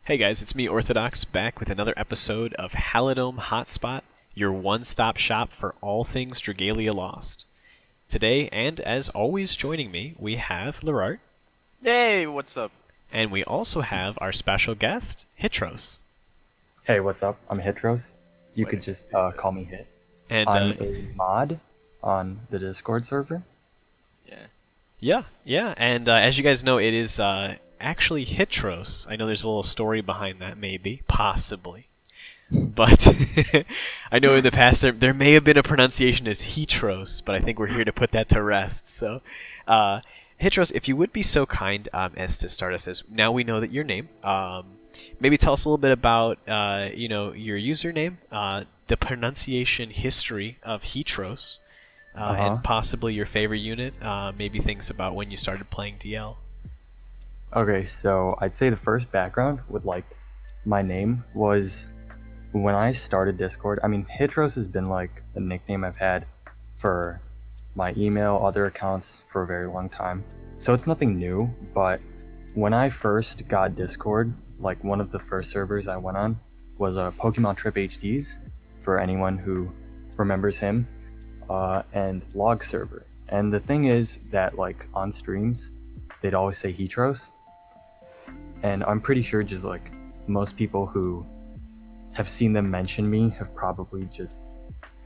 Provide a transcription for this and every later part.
Hey guys, it's me, Orthodox, back with another episode of Halidom Hotspot, your one-stop shop for all things Dragalia Lost. Today, and as always joining me, we have LERART, Hey, what's up? and we also have our special guest, Hitros. Hey, what's up? I'm Hitros. You could just call me Hit. And I'm a mod on the Discord server. yeah, and as you guys know, it is actually Hitros. I know there's a little story behind that, maybe, possibly. But I know in the past there may have been a pronunciation as Hitros, but I think we're here to put that to rest. So, Hitros, if you would be so kind as to start us as now we know that your name. Maybe tell us a little bit about your username, the pronunciation history of Hitros, and possibly your favorite unit. Maybe things about when you started playing DL. Okay, so I'd say the first background with my name was when I started Discord. I mean, Hitros has been like a nickname I've had for my email, other accounts for a very long time. So it's nothing new, but when I first got Discord, like one of the first servers I went on was a Pokemon Trip HDs, for anyone who remembers him, and log server. And the thing is that like on streams, they'd always say Hitros. And I'm pretty sure just like most people who have seen them mention me have probably just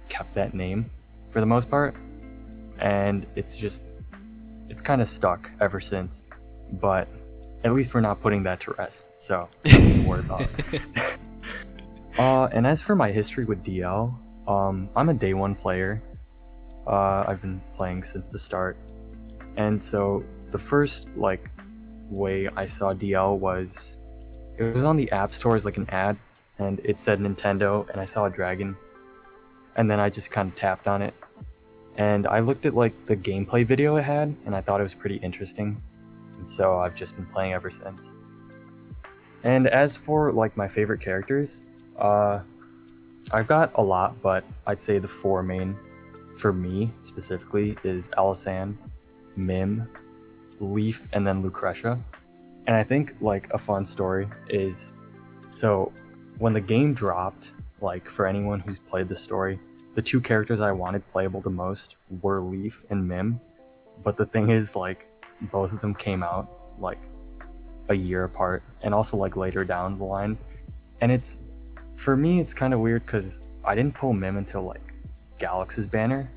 kept that name for the most part. And it's kind of stuck ever since. But at least we're not putting that to rest, so don't worry about it. And as for my history with DL, I'm a day one player. I've been playing since the start. And so the first way I saw DL was it was on the app store as like an ad, and it said Nintendo, and I saw a dragon, and then I just kind of tapped on it, and I looked at like the gameplay video it had, and I thought it was pretty interesting, and so I've just been playing ever since. And as for like my favorite characters, I've got a lot, but I'd say the four main for me specifically is Alisan, Mim, Leaf, and then Lucretia. And I think like a fun story is, so when the game dropped, like for anyone who's played the story, the two characters I wanted playable the most were Leaf and Mim. But the thing is, like, both of them came out like a year apart, and also like later down the line. And it's, for me, it's kind of weird because I didn't pull Mim until like Galaxy's banner,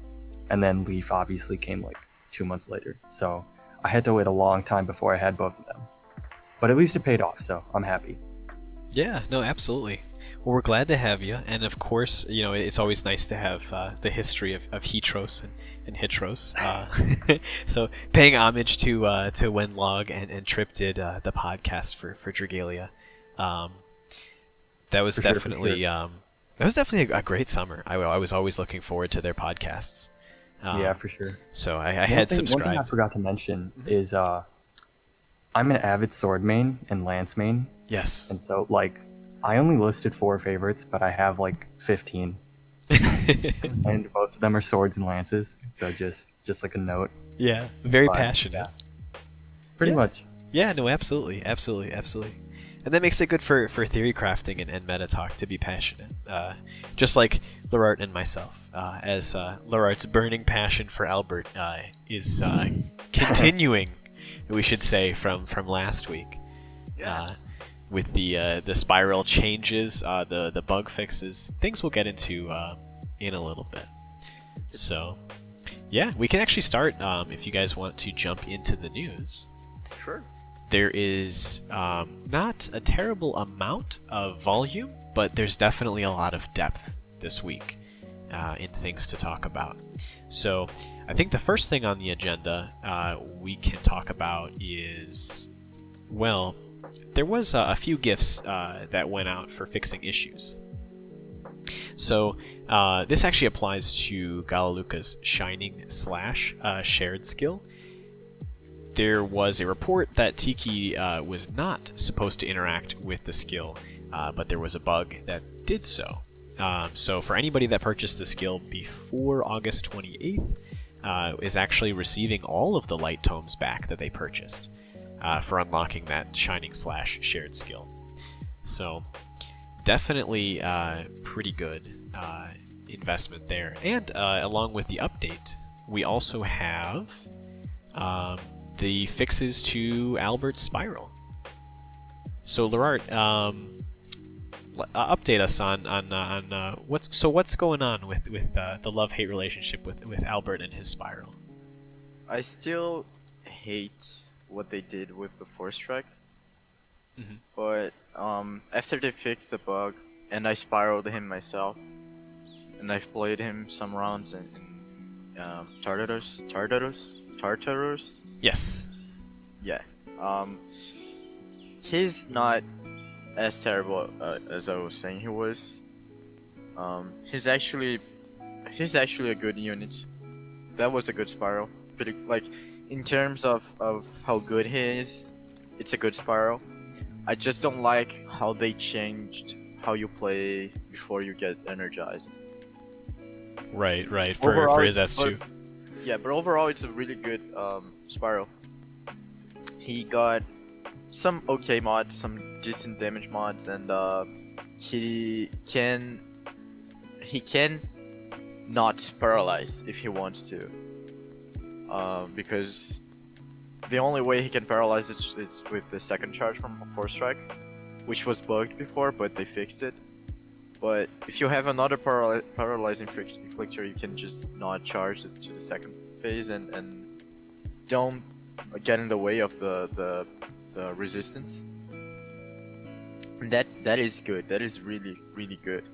and then Leaf obviously came like 2 months later. So I had to wait a long time before I had both of them. But at least it paid off, so I'm happy. Yeah, no, absolutely. Well, we're glad to have you, and of course, it's always nice to have the history of Hitros and Hitros. So paying homage to Wenlog and Trip did the podcast for Dragalia. That was definitely a great summer. I was always looking forward to their podcasts. Yeah, for sure. So I had subscribed. One thing I forgot to mention is I'm an avid sword main and lance main. Yes. And so like I only listed 4 favorites, but I have like 15. And most of them are swords and lances. So just like a note. Yeah, very But, passionate. Pretty Yeah. much. Yeah, no, absolutely. And that makes it good for theory crafting and meta talk to be passionate. Just like LERART and myself, as LERART's burning passion for Albert is continuing, we should say, from last week. With the spiral changes, the bug fixes, things we'll get into in a little bit. So, yeah, we can actually start if you guys want to jump into the news. Sure. There is not a terrible amount of volume, but there's definitely a lot of depth this week in things to talk about. So I think the first thing on the agenda we can talk about is, well, there was a few gifts that went out for fixing issues. So this actually applies to Galaluka's Shining / shared skill. There was a report that Tiki was not supposed to interact with the skill, but there was a bug that did so. So for anybody that purchased the skill before August 28th, is actually receiving all of the light tomes back that they purchased for unlocking that Shining / shared skill. So definitely pretty good investment there. And along with the update, we also have the fixes to Albert's Spiral. So LERART, update us on what's going on with the love-hate relationship with Albert and his Spiral. I still hate what they did with the Force Strike, but after they fixed the bug, and I spiraled him myself, and I've played him some rounds in Tartarus. Yes. Yeah. He's not as terrible as I was saying he was. He's actually a good unit. That was a good spiral. Pretty like in terms of how good he is, it's a good spiral. I just don't like how they changed how you play before you get energized. Right. For his S2. Yeah, but overall it's a really good spiral. He got some okay mods, some decent damage mods, and he can not paralyze if he wants to. Because the only way he can paralyze is with the second charge from Force Strike, which was bugged before, but they fixed it. But if you have another paralyzing inflictor, you can just not charge it to the second phase and don't get in the way of the resistance. And that is good. That is really good.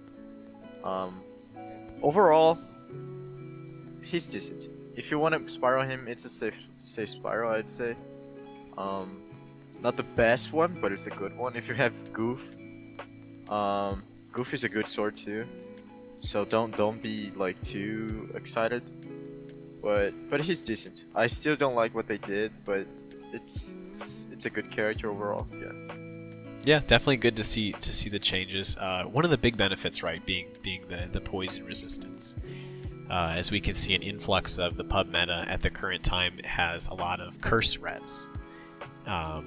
Overall, he's decent. If you want to spiral him, it's a safe spiral, I'd say. Not the best one, but it's a good one. If you have Goof, Goof is a good sword too. So don't be like too excited. But he's decent. I still don't like what they did, but it's a good character overall. Yeah. Yeah, definitely good to see the changes. One of the big benefits, right, being the poison resistance. As we can see, an influx of the pub meta at the current time has a lot of curse res. At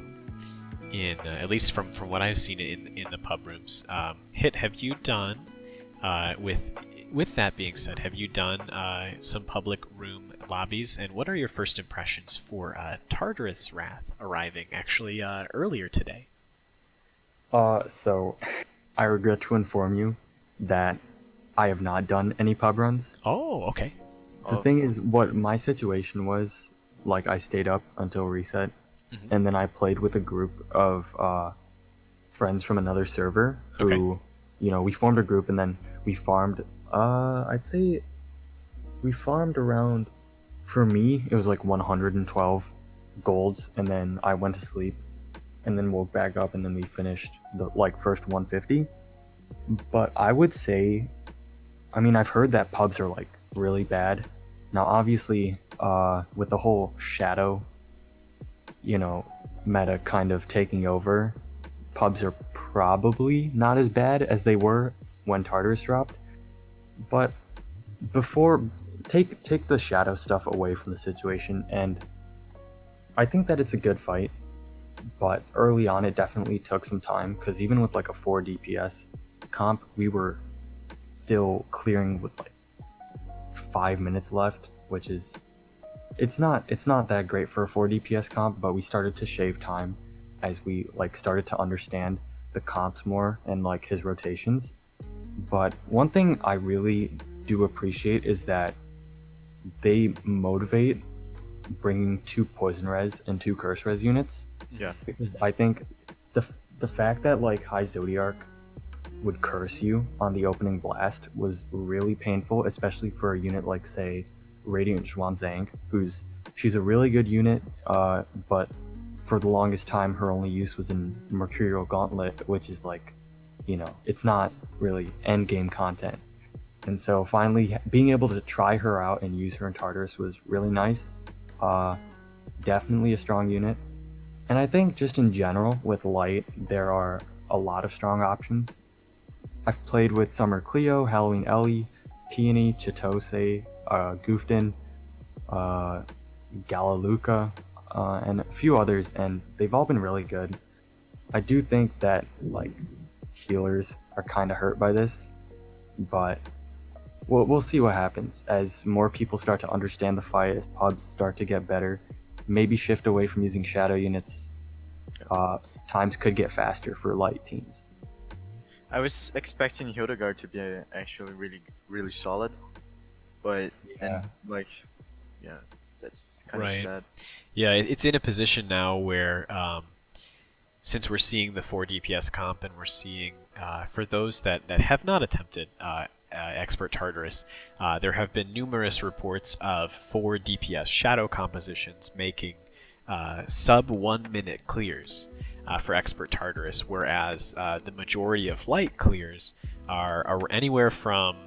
least from what I've seen in the pub rooms. Hit, have you done with that being said, have you done some public room lobbies, and what are your first impressions for Tartarus Wrath arriving actually earlier today? So I regret to inform you that I have not done any pub runs. Oh, okay. The thing is, what my situation was, like, I stayed up until reset, and then I played with a group of friends from another server who, we formed a group, and then we farmed, I'd say we farmed around, for me, it was like 112 golds, and then I went to sleep, and then woke back up, and then we finished the, first 150. But I would say, I've heard that pubs are, really bad. Now, obviously, with the whole shadow, meta kind of taking over, pubs are probably not as bad as they were when Tartarus dropped. But take the shadow stuff away from the situation, and I think that it's a good fight. But early on, it definitely took some time, because even with a 4 DPS comp, we were still clearing with 5 minutes left, which is it's not that great for a 4 DPS comp, but we started to shave time as we started to understand the comps more and his rotations. But one thing I really do appreciate is that they motivate bringing 2 poison res and 2 curse res units. Yeah. Because I think the fact that High Zodiarch would curse you on the opening blast was really painful, especially for a unit like, say, Radiant Zhuanzang, she's a really good unit, but for the longest time her only use was in Mercurial Gauntlet, which is it's not really end game content. And so finally being able to try her out and use her in Tartarus was really nice. Definitely a strong unit. And I think just in general with Light, there are a lot of strong options. I've played with Summer Cleo, Halloween Ellie, Peony, Chitose, Goofton, Gala Luca, and a few others, and they've all been really good. I do think that healers are kind of hurt by this, but we'll see what happens as more people start to understand the fight, as pubs start to get better, maybe shift away from using shadow units. Times could get faster for light teams. I was expecting Hildegard to be actually really solid, but Yeah. that's kind of Right. sad. Yeah, it's in a position now where, since we're seeing the 4 DPS comp and we're seeing, for those that have not attempted Expert Tartarus, there have been numerous reports of 4 DPS shadow compositions making sub 1 minute clears for Expert Tartarus, whereas the majority of light clears are anywhere from,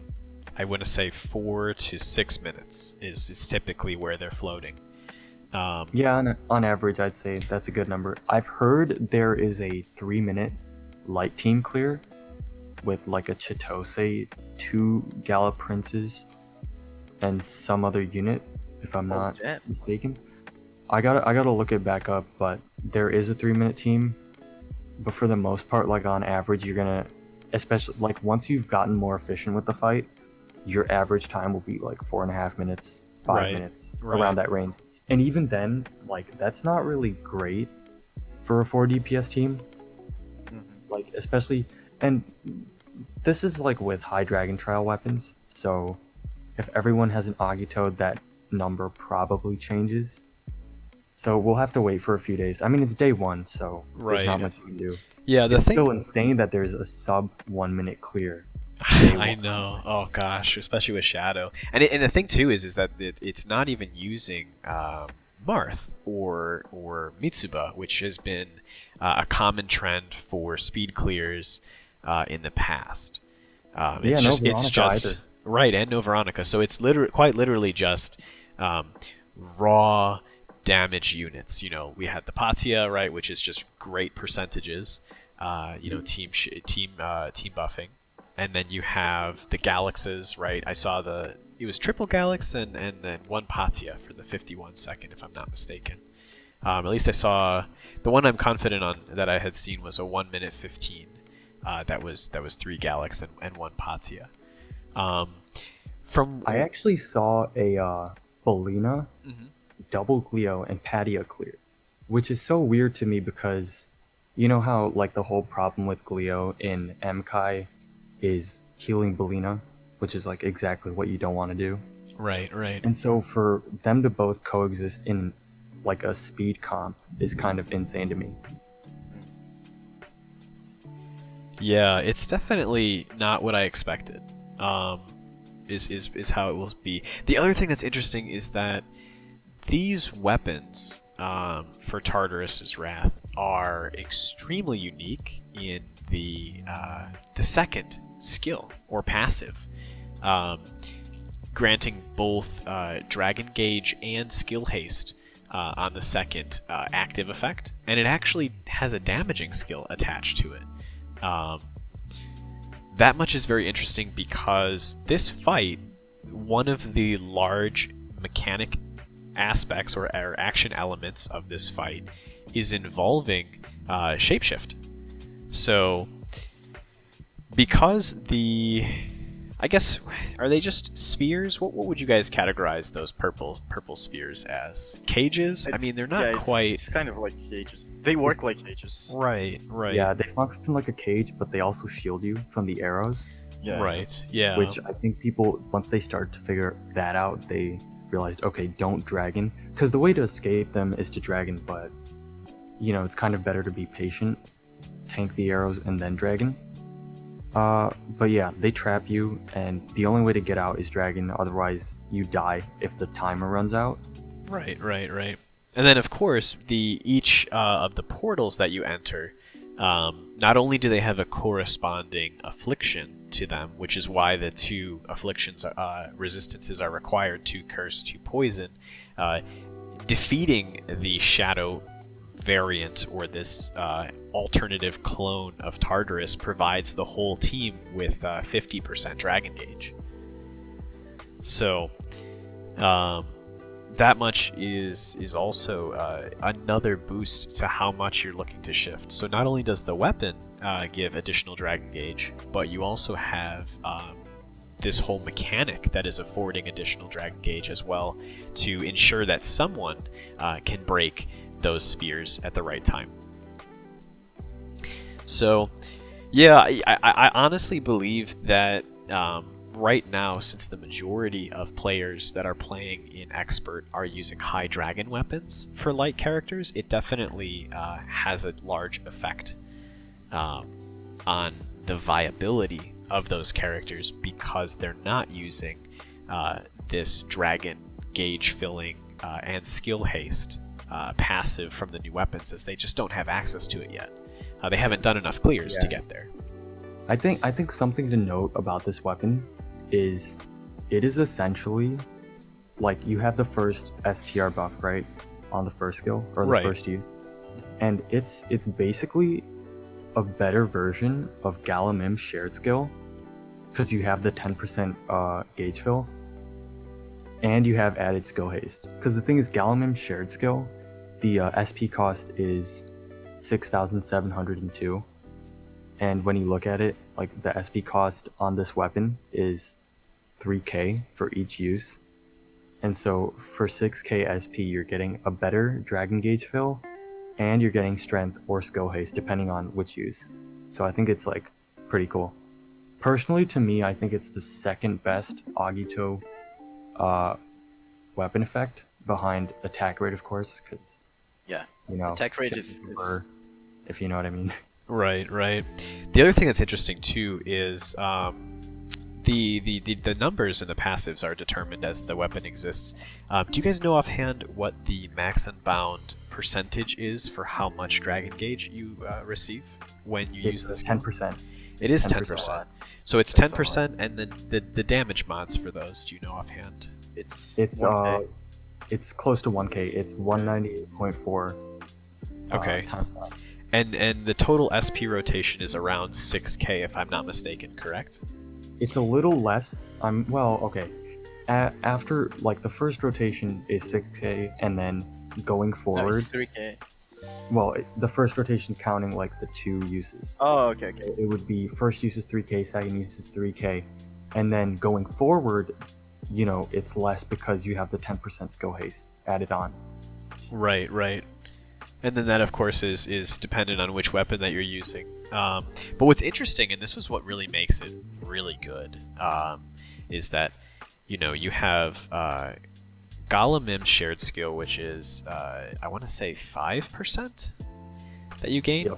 I want to say, 4 to 6 minutes is typically where they're floating. Yeah, on average, I'd say that's a good number. I've heard there is a 3-minute light team clear with like a Chitose, 2 Gala Princes, and some other unit, if I'm not damn. mistaken. I gotta look it back up, but there is a 3-minute team. But for the most part, like on average, you're gonna, especially like once you've gotten more efficient with the fight, your average time will be like 4.5 minutes, 5 Right, minutes, right. around that range. And even then, like that's not really great for a 4 DPS team. Like especially, and this is like with high dragon trial weapons. So if everyone has an Agito, that number probably changes. So we'll have to wait for a few days. I mean, it's day 1, so there's not Right. much you can do. Yeah, the It's thing. still insane that there's a sub 1 minute clear. I know. Oh gosh, especially with Shadow, and the thing too is that it's not even using Marth or Mitsuba, which has been a common trend for speed clears in the past. It's no just Veronica either. right, and no Veronica, so it's quite literally just raw damage units. You know, we had the Patia, right, which is just great percentages. Team buffing. And then you have the Galaxes, right? I saw it was triple Galax and then 1 Patia for the 51 second, if I'm not mistaken. At least I saw the one I'm confident on that I had seen was a 1 minute 15. That was 3 Galax and 1 Patia. I actually saw a Belina, double Glio, and Patia clear, which is so weird to me because you know how like the whole problem with Glio in MKai is healing Belina, which is like exactly what you don't want to do. Right. And so for them to both coexist in like a speed comp is kind of insane to me. Yeah, it's definitely not what I expected. Is how it will be. The other thing that's interesting is that these weapons for Tartarus's Wrath are extremely unique in the second skill or passive, granting both Dragon Gauge and Skill Haste on the second active effect, and it actually has a damaging skill attached to it. That much is very interesting because this fight, one of the large mechanic aspects or action elements of this fight is involving shapeshift. So because I guess, are they just spheres? What would you guys categorize those purple spheres as? Cages? I mean, they're not quite. It's kind of like cages. They work like cages. Right. Yeah, they function like a cage, but they also shield you from the arrows. Yeah. Right. Yeah. Which I think people, once they start to figure that out, they realized, okay, don't dragon, because the way to escape them is to dragon, but it's kind of better to be patient, tank the arrows, and then dragon. But yeah, they trap you, and the only way to get out is dragon, otherwise you die if the timer runs out. Right. And then, of course, each of the portals that you enter, not only do they have a corresponding affliction to them, which is why the 2 afflictions resistances are required, 2 curse, 2 poison. Defeating the shadow variant or this alternative clone of Tartarus provides the whole team with 50% Dragon Gauge. So that much is also another boost to how much you're looking to shift. So not only does the weapon give additional Dragon Gauge, but you also have this whole mechanic that is affording additional Dragon Gauge as well to ensure that someone can break those spheres at the right time. So, yeah, I honestly believe that right now, since the majority of players that are playing in Expert are using high dragon weapons for light characters, it definitely has a large effect on the viability of those characters because they're not using this dragon gauge filling and skill haste passive from the new weapons, as they just don't have access to it yet. They haven't done enough clears to get there. I think something to note about this weapon is it is essentially like you have the first STR buff, right, on the first skill or the first use, and it's basically a better version of Gala shared skill because you have the 10% gauge fill and you have added skill haste. Because the thing is, Gala shared skill, the SP cost is 6,702, and when you look at it, like the SP cost on this weapon is 3k for each use, and so for 6k SP you're getting a better Dragon Gauge fill and you're getting strength or skill haste depending on which use. So I think it's like pretty cool. Personally, to me, I think it's the second best Agito weapon effect behind attack rate, of course, because attack rate is if you know what I mean. Right. The other thing that's interesting too is the numbers in the passives are determined as the weapon exists. Do you guys know offhand what the max unbound percentage is for how much Dragon Gauge you receive when you use this? 10%. It is 10%. So it's 10%, and then the damage mods for those. Do you know offhand? It's 1K. It's close to 1k. It's 198.4. Okay. Times that. And the total SP rotation is around 6k, if I'm not mistaken, correct? It's a little less. Okay. After like the first rotation is 6k, and then going forward, it's 3k. Well, the first rotation counting like the 2 uses. Oh, okay. It would be first use is 3k, second use is 3k, and then going forward, it's less because you have the 10% skill haste added on. Right. And then that, of course, is dependent on which weapon that you're using. But what's interesting, and this was what really makes it really good, is that, you have Gala shared skill, which is, I want to say 5% that you gain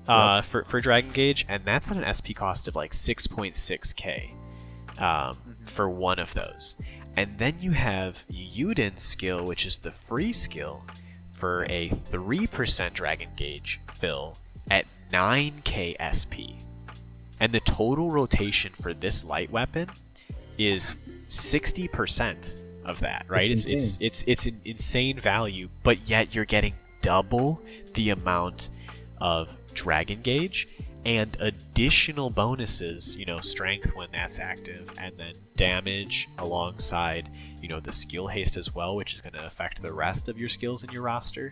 for Dragon Gauge, and that's at an SP cost of like 6.6k for one of those. And then you have Yuden skill, which is the free skill, for a 3% Dragon Gauge fill at 9k SP. And the total rotation for this light weapon is 60% of that, right? It's an insane value, but yet you're getting double the amount of Dragon Gauge and additional bonuses, strength when that's active, and then damage alongside, the skill haste as well, which is going to affect the rest of your skills in your roster.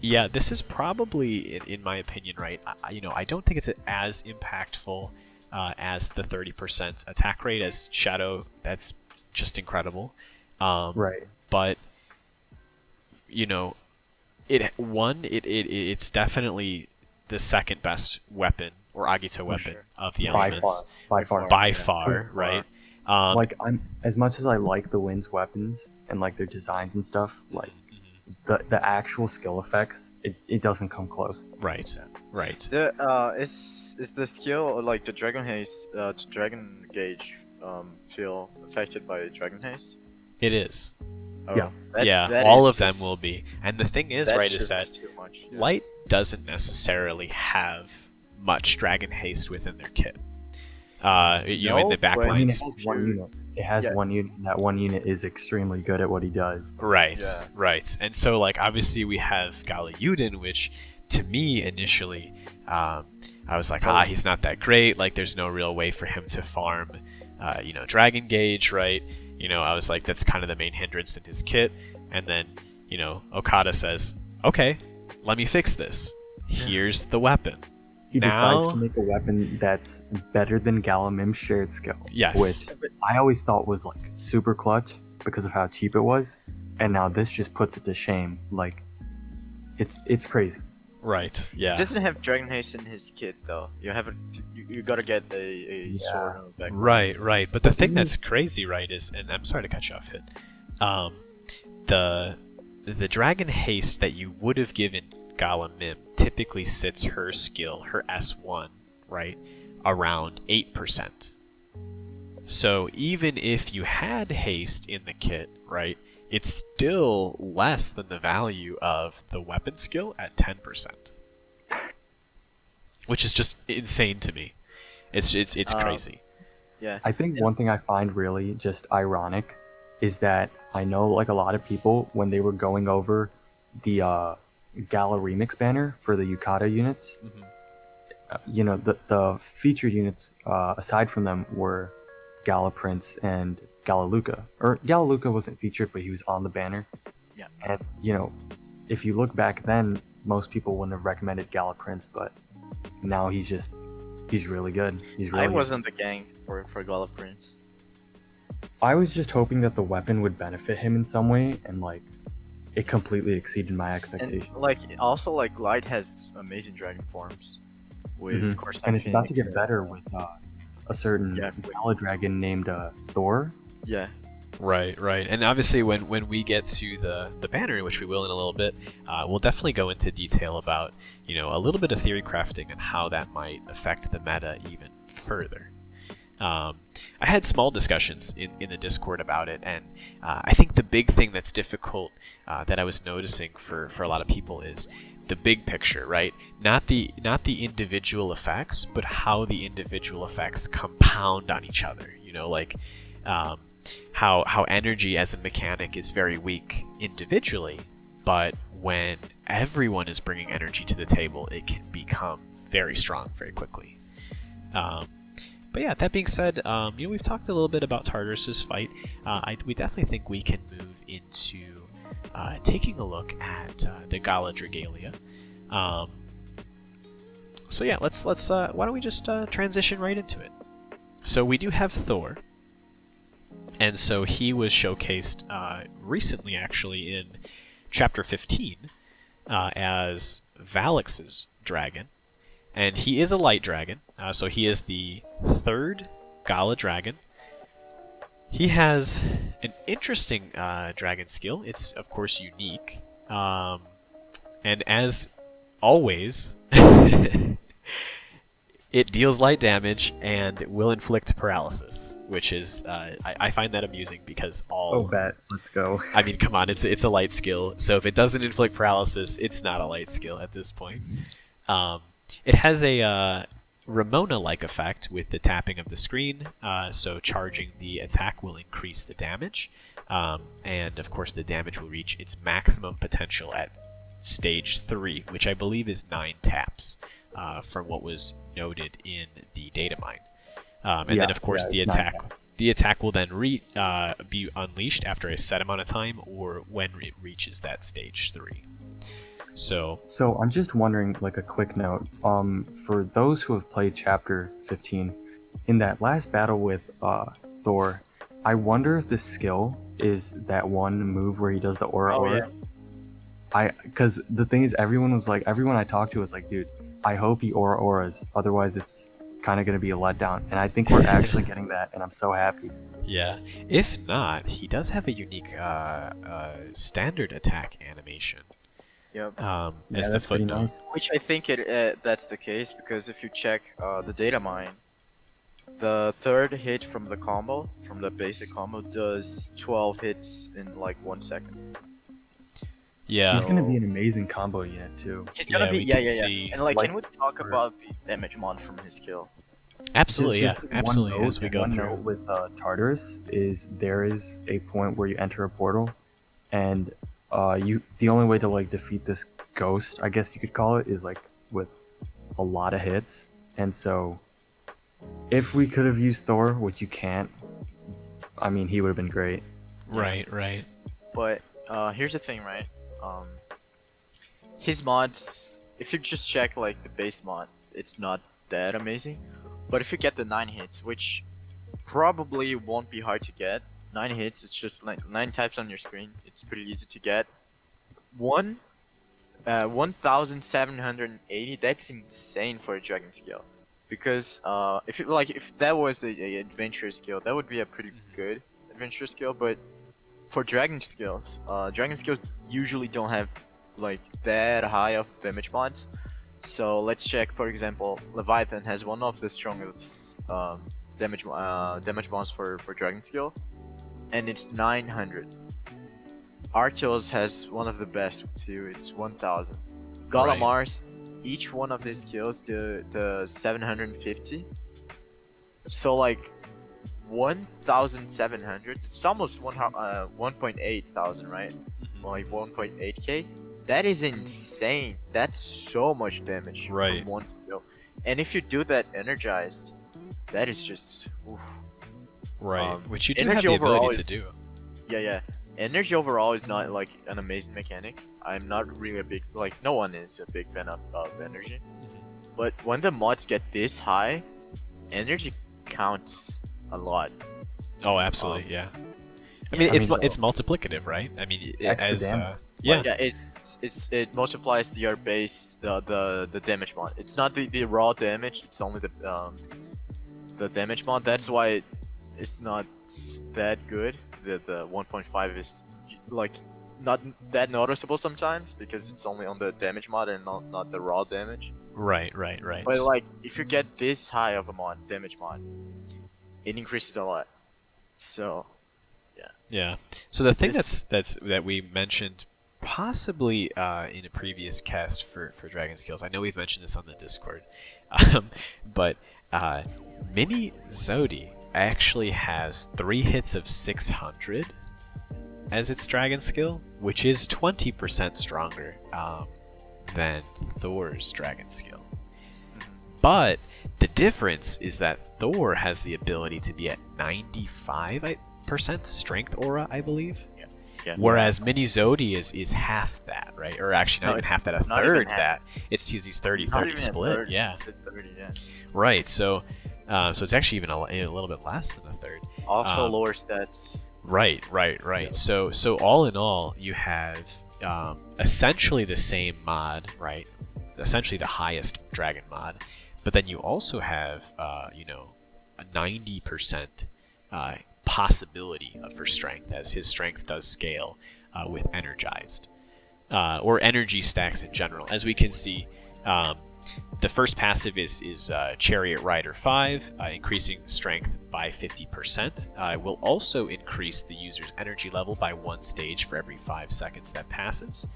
This is probably, in my opinion, right? I don't think it's as impactful as the 30% attack rate as Shadow. That's just incredible. Right. But it's definitely the second best weapon or Agito weapon of the elements. By far, right? I'm as much as I like the Wind's weapons and like their designs and stuff, like the actual skill effects, it doesn't come close. Right. Is the skill like the Dragon Haste, Dragon Gauge, feel affected by Dragon Haste? It is. Oh, Yeah. that all is of them just- will be. And the thing is, that's right, is just that too much. Yeah. Light doesn't necessarily have much Dragon Haste within their kit. In the back but- I mean, lines. it has one unit. It has one unit. That one unit is extremely good at what he does. Right, Yeah. right. And so, like, obviously we have Gala Yuden, which, to me, initially, I was like, he's not that great. Like, there's no real way for him to farm, Dragon Gauge, right? I was like, that's kind of the main hindrance in his kit. And then, Okada says, okay, let me fix this. Here's the weapon. He decides Now- to make a weapon that's better than Galamim's shared skill. Yes. Which I always thought was like super clutch because of how cheap it was, and now this just puts it to shame. Like, it's crazy. Right. He Yeah. doesn't have Dragon Haste in his kit though. You gotta get a Yeah. sword on the back. Right. But the thing that's crazy, right, is, and I'm sorry to cut you off, Hit. The Dragon Haste that you would have given Gala Mim typically sits her skill, her S1, right, around 8%. So even if you had haste in the kit, right, it's still less than the value of the weapon skill at 10%. Which is just insane to me. It's crazy. Yeah. I think one thing I find really just ironic is that I know like a lot of people when they were going over the Gala remix banner for the Yukata units, the featured units aside from them were Gala Prince and Gala Luca. Or Gala Luca wasn't featured, but he was on the banner. Yeah. And if you look back then, most people wouldn't have recommended Gala Prince, but now he's really good. He's really I good. wasn't the gang for Gala Prince. I was just hoping that the weapon would benefit him in some way, and like it completely exceeded my expectations. And like also like Light has amazing dragon forms. With of course And it's about to Phoenix get better with a certain Gala dragon named Thor. Yeah. Right. And obviously when we get to the banner, which we will in a little bit, we'll definitely go into detail about, a little bit of theory crafting and how that might affect the meta even further. I had small discussions in the Discord about it, and I think the big thing that's difficult that I was noticing for a lot of people is the big picture, right? Not the individual effects, but how the individual effects compound on each other. How energy as a mechanic is very weak individually, but when everyone is bringing energy to the table, it can become very strong very quickly. But yeah, that being said, we've talked a little bit about Tartarus' fight. We definitely think we can move into taking a look at the Gala Dragalia. So yeah, let's why don't we just transition right into it? So we do have Thor, and so he was showcased recently, actually, in Chapter 15 as Valix's dragon. And he is a light dragon, so he is the third Gala dragon. He has an interesting dragon skill. It's, of course, unique. And as always, it deals light damage and will inflict paralysis, which is, I find that amusing because Oh, bet. Let's go. I mean, come on, it's a light skill, so if it doesn't inflict paralysis, it's not a light skill at this point. It has a Ramona-like effect with the tapping of the screen, so charging the attack will increase the damage, and of course the damage will reach its maximum potential at stage 3, which I believe is 9 taps, from what was noted in the data mine. And then of course the attack will then be unleashed after a set amount of time, or when it reaches that stage 3. So I'm just wondering, like a quick note, for those who have played Chapter 15, in that last battle with Thor, I wonder if the skill is that one move where he does the aura. Yeah. Because the thing is, everyone I talked to was like, dude, I hope he auras, otherwise it's kind of going to be a letdown. And I think we're actually getting that, and I'm so happy. Yeah. If not, he does have a unique standard attack animation. Yep. As the footnote. Nice. Which I think that's the case, because if you check the data mine, the third hit from the basic combo, does 12 hits in like 1 second. Yeah. He's gonna be an amazing combo unit too. He's gonna be see, And like, can we talk about the damage mod from his skill? Absolutely, Just absolutely. As we go one through. note with Tartarus is there is a point where you enter a portal, and the only way to like defeat this ghost, I guess you could call it, is like with a lot of hits. And so if we could have used Thor, which you can't, I mean, he would have been great. Right. But here's the thing, right? His mods if you just check like the base mod, it's not that amazing. But if you get the 9 hits, which probably won't be hard to get, 9 hits, it's just like 9 types on your screen. It's pretty easy to get. 1,780. That's insane for a dragon skill. Because if that was a adventure skill, that would be a pretty good adventure skill. But for dragon skills usually don't have like that high of damage mods. So let's check. For example, Leviathan has one of the strongest damage bonds for dragon skill, and it's 900. Archos has one of the best too. It's 1000. Gala Right. Mars, each one of these skills the 750. So like 1,700. It's almost 1.8 thousand, right? Like 1.8k. That is insane. That's so much damage Right. from one skill. And if you do that energized, that is just oof. Right. Which you do have Energy the overall ability to is- do. Yeah. Energy overall is not like an amazing mechanic. I'm not really a big no one is a big fan of energy. But when the mods get this high, energy counts a lot. Oh, absolutely. Yeah. I Yeah, mean, I it's mean, it's multiplicative, right? I mean, Extra as damage. yeah. Yeah, it multiplies your base the damage mod. It's not the raw damage. It's only the damage mod. That's why it's not that good. The 1.5 is like not that noticeable sometimes because it's only on the damage mod and not the raw damage. Right. But like if you get this high of a damage mod, it increases a lot. So Yeah. So the thing This- that we mentioned possibly in a previous cast for Dragon Skills, I know we've mentioned this on the Discord, but Mini Zodi actually has 3 hits of 600 as its Dragon Skill, which is 20% stronger than Thor's Dragon Skill. But the difference is that Thor has the ability to be at 95% strength aura, I believe. yeah. Whereas Mini Zodi is half that, right? Or actually not No, even it's half that, a not even third half. that. It's he's 30-30 Not even a split. third, Yeah. it's a 30, yeah. Right. So it's actually even a little bit less than a third. Also lower stats. Right. Yeah. So all in all, you have essentially the same mod, right? Essentially the highest dragon mod, but then you also have a 90% possibility for strength, as his strength does scale with energized or energy stacks in general. As we can see, the first passive is Chariot Rider 5, increasing strength by 50%. It will also increase the user's energy level by 1 stage for every 5 seconds that passes.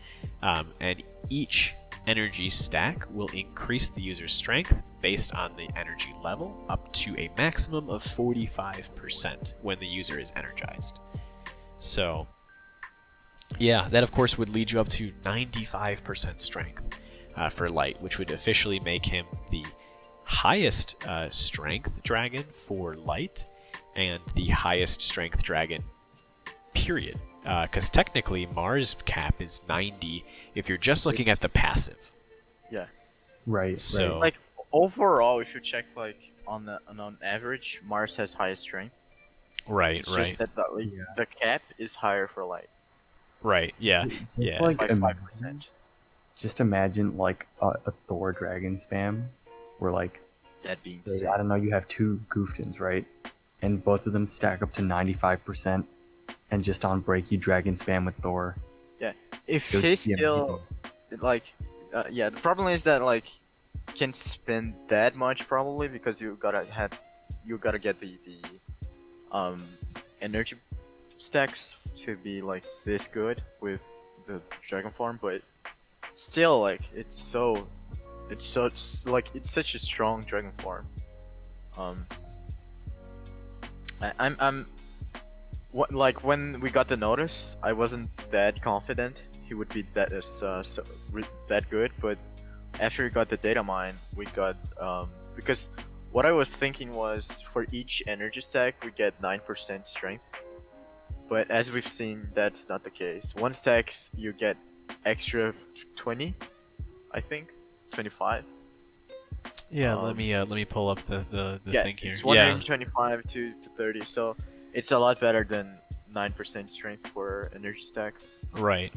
And each energy stack will increase the user's strength based on the energy level up to a maximum of 45% when the user is energized. So, yeah, that of course would lead you up to 95% strength for Light, which would officially make him the highest strength dragon for Light and the highest strength dragon, period. Because technically Mars cap is 90 if you're just looking at the passive. Yeah. Right. So- right. Like overall, if you check like on average, Mars has highest strength. Right, It's right, just that Yeah. the cap is higher for light right. Yeah, Just yeah. like by imagine, 5%. just imagine like a Thor dragon spam, where like That being say, said, I don't know, you have 2 Gooftons, right? And both of them stack up to 95%, and just on break you dragon spam with Thor. if It would his be skill like the problem is that like can't spend that much probably because you gotta get the energy stacks to be like this good with the dragon form, but still like it's such a strong dragon form. I'm like when we got the notice, I wasn't that confident he would be that good, but after we got the data mine, we got because what I was thinking was for each energy stack we get 9% strength, but as we've seen that's not the case. One stacks you get extra 20, I think, 125. Yeah, let me pull up the Yeah, thing here. it's Yeah, 125 to 30, so it's a lot better than 9% strength for energy stack. right.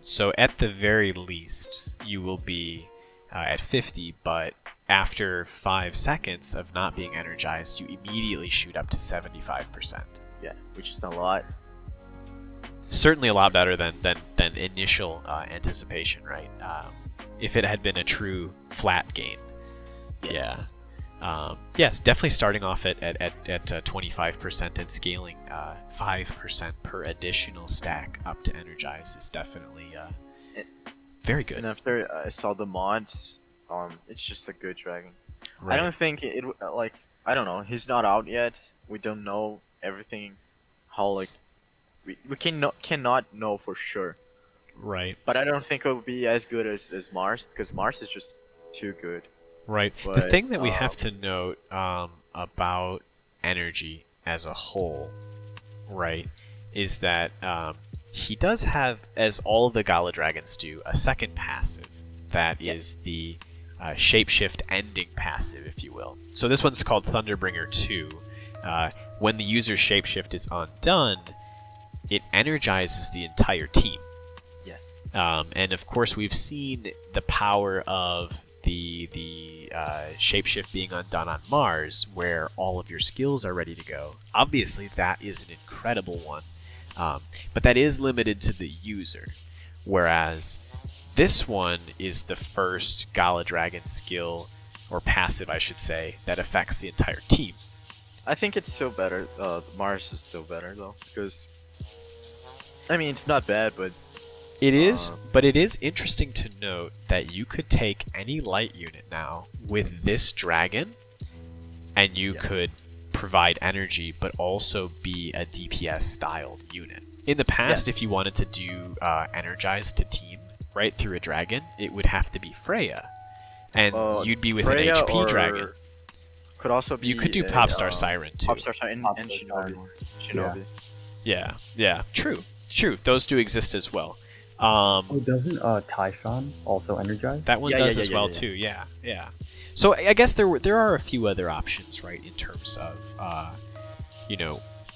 So at the very least, you will be at 50, but after 5 seconds of not being energized, you immediately shoot up to 75%. Yeah, which is a lot. Certainly a lot better than initial anticipation, right? If it had been a true flat game. Yeah. Yes, definitely starting off at 25% and scaling 5% per additional stack up to energize is definitely very good. And after I saw the mods, it's just a good dragon. Right. I don't think it like, I don't know. He's not out yet. We don't know everything. How like we cannot know for sure. Right. But I don't think it will be as good as Mars, because Mars is just too good. Right. The But, thing that we have to note about energy as a whole, right, is that he does have, as all the Gala dragons do, a second passive that is the shapeshift ending passive, if you will. So this one's called Thunderbringer 2. When the user's shapeshift is undone, it energizes the entire team. Yeah. And of course, we've seen the power of the shapeshift being undone on Mars, where all of your skills are ready to go. Obviously, that is an incredible one, but that is limited to the user. Whereas this one is the first Gala Dragon skill, or passive, I should say, that affects the entire team. I think it's still better. Mars is still better though, because I mean it's not bad, but It is, but it is interesting to note that you could take any light unit now with this dragon, and you could provide energy, but also be a DPS styled unit. In the past, if you wanted to do energize to team right through a dragon, it would have to be Freya, and you'd be with Freya an HP dragon. Could also be. You could do Popstar Siren too. Popstar Siren and Shinobi. Yeah. True. Those do exist as well. Doesn't Tyshawn also energize? That one does as well too. Yeah. So I guess there are a few other options, right, in terms of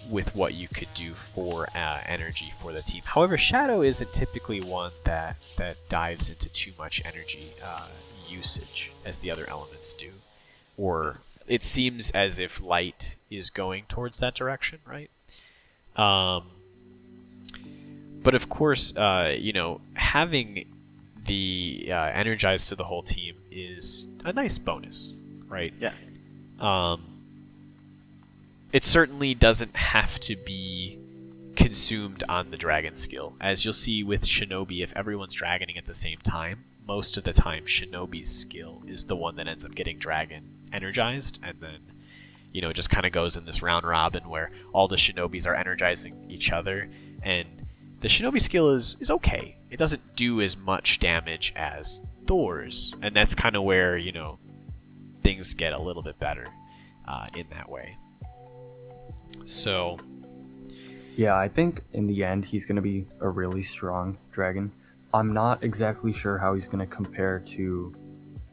with what you could do for energy for the team. However, Shadow isn't typically one that dives into too much energy usage as the other elements do, or it seems as if Light is going towards that direction, right? But of course, having the energized to the whole team is a nice bonus, right? Yeah. It certainly doesn't have to be consumed on the dragon skill. As you'll see with Shinobi, if everyone's dragoning at the same time, most of the time Shinobi's skill is the one that ends up getting dragon energized, and then it just kind of goes in this round robin where all the Shinobis are energizing each other, and the Shinobi skill is okay. It doesn't do as much damage as Thor's, and that's kind of where, things get a little bit better in that way. So... yeah, I think in the end he's going to be a really strong dragon. I'm not exactly sure how he's going to compare to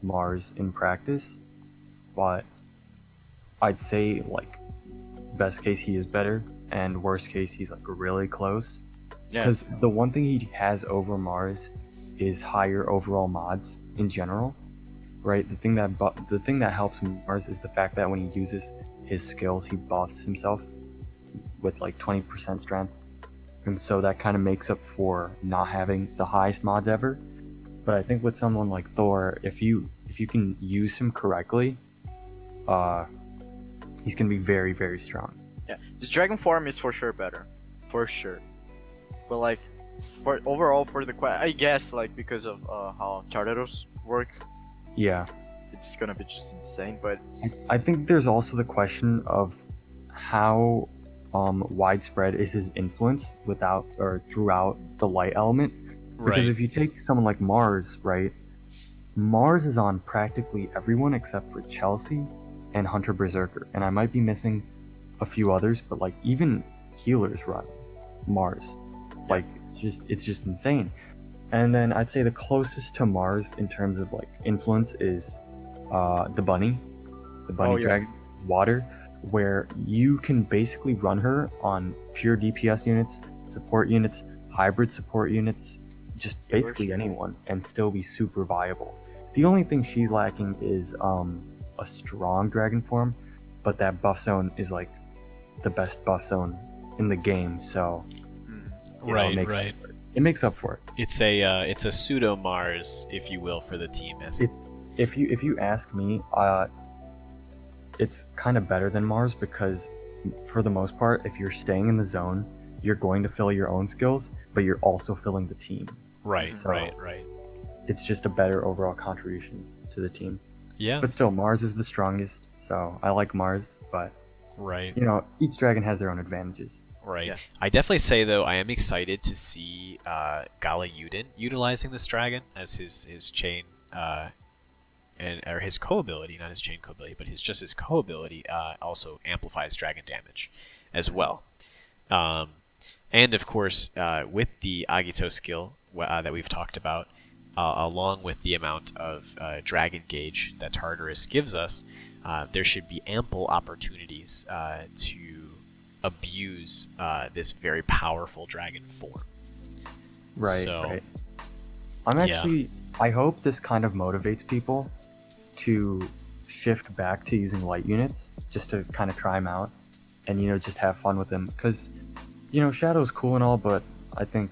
Mars in practice, but I'd say, best case he is better, and worst case he's, really close. Because the one thing he has over Mars is higher overall mods in general, right? The thing that helps Mars is the fact that when he uses his skills, he buffs himself with 20% strength, and so that kind of makes up for not having the highest mods ever. But I think with someone like Thor, if you can use him correctly, he's gonna be very, very strong. Yeah, the dragon form is for sure better, for sure. But for overall for the I guess because of how Tartarus work. Yeah. It's gonna be just insane, but I think there's also the question of how widespread is his influence throughout the light element. Because if you take someone like Mars, right? Mars is on practically everyone except for Chelsea and Hunter Berserker, and I might be missing a few others, but even healers run Mars. It's just insane. And then I'd say the closest to Mars in terms of like influence is the bunny Oh, yeah. dragon, water, where you can basically run her on pure DPS units, support units, hybrid support units, just Healers. basically anyone, and still be super viable. The only thing she's lacking is a strong dragon form, but that buff zone is like the best buff zone in the game, so Mm. you know, Right, it makes right. up for it. It makes up for it. It's a pseudo Mars, if you will, for the team. As It's if you ask me, it's kind of better than Mars because for the most part, if you're staying in the zone, you're going to fill your own skills, but you're also filling the team. right, So- right. It's just a better overall contribution to the team. Yeah, But still, Mars is the strongest, so I like Mars, but right. you know, each dragon has their own advantages. Right. Yeah. I definitely say though I am excited to see Gala utilizing this dragon as his chain or his co-ability, not his chain co-ability, but his co-ability also amplifies dragon damage as well. And of course, with the Agito skill that we've talked about, along with the amount of dragon gauge that Tartarus gives us, there should be ample opportunities to abuse this very powerful dragon form. Right, So, right. I'm yeah. actually I hope this kind of motivates people to shift back to using light units just to kind of try them out and you know just have fun with them because you know Shadow's cool and all, but I think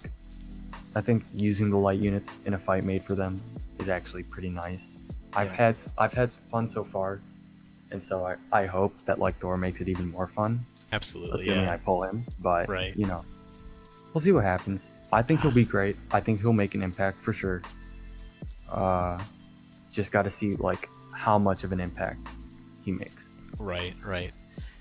using the light units in a fight made for them is actually pretty nice. I've had fun so far, and so I hope that like Thor makes it even more fun. Absolutely, Assuming yeah. I pull him, but Right. you know, we'll see what happens. I think he'll be great. I think he'll make an impact for sure. Just got to see like how much of an impact he makes. Right, right.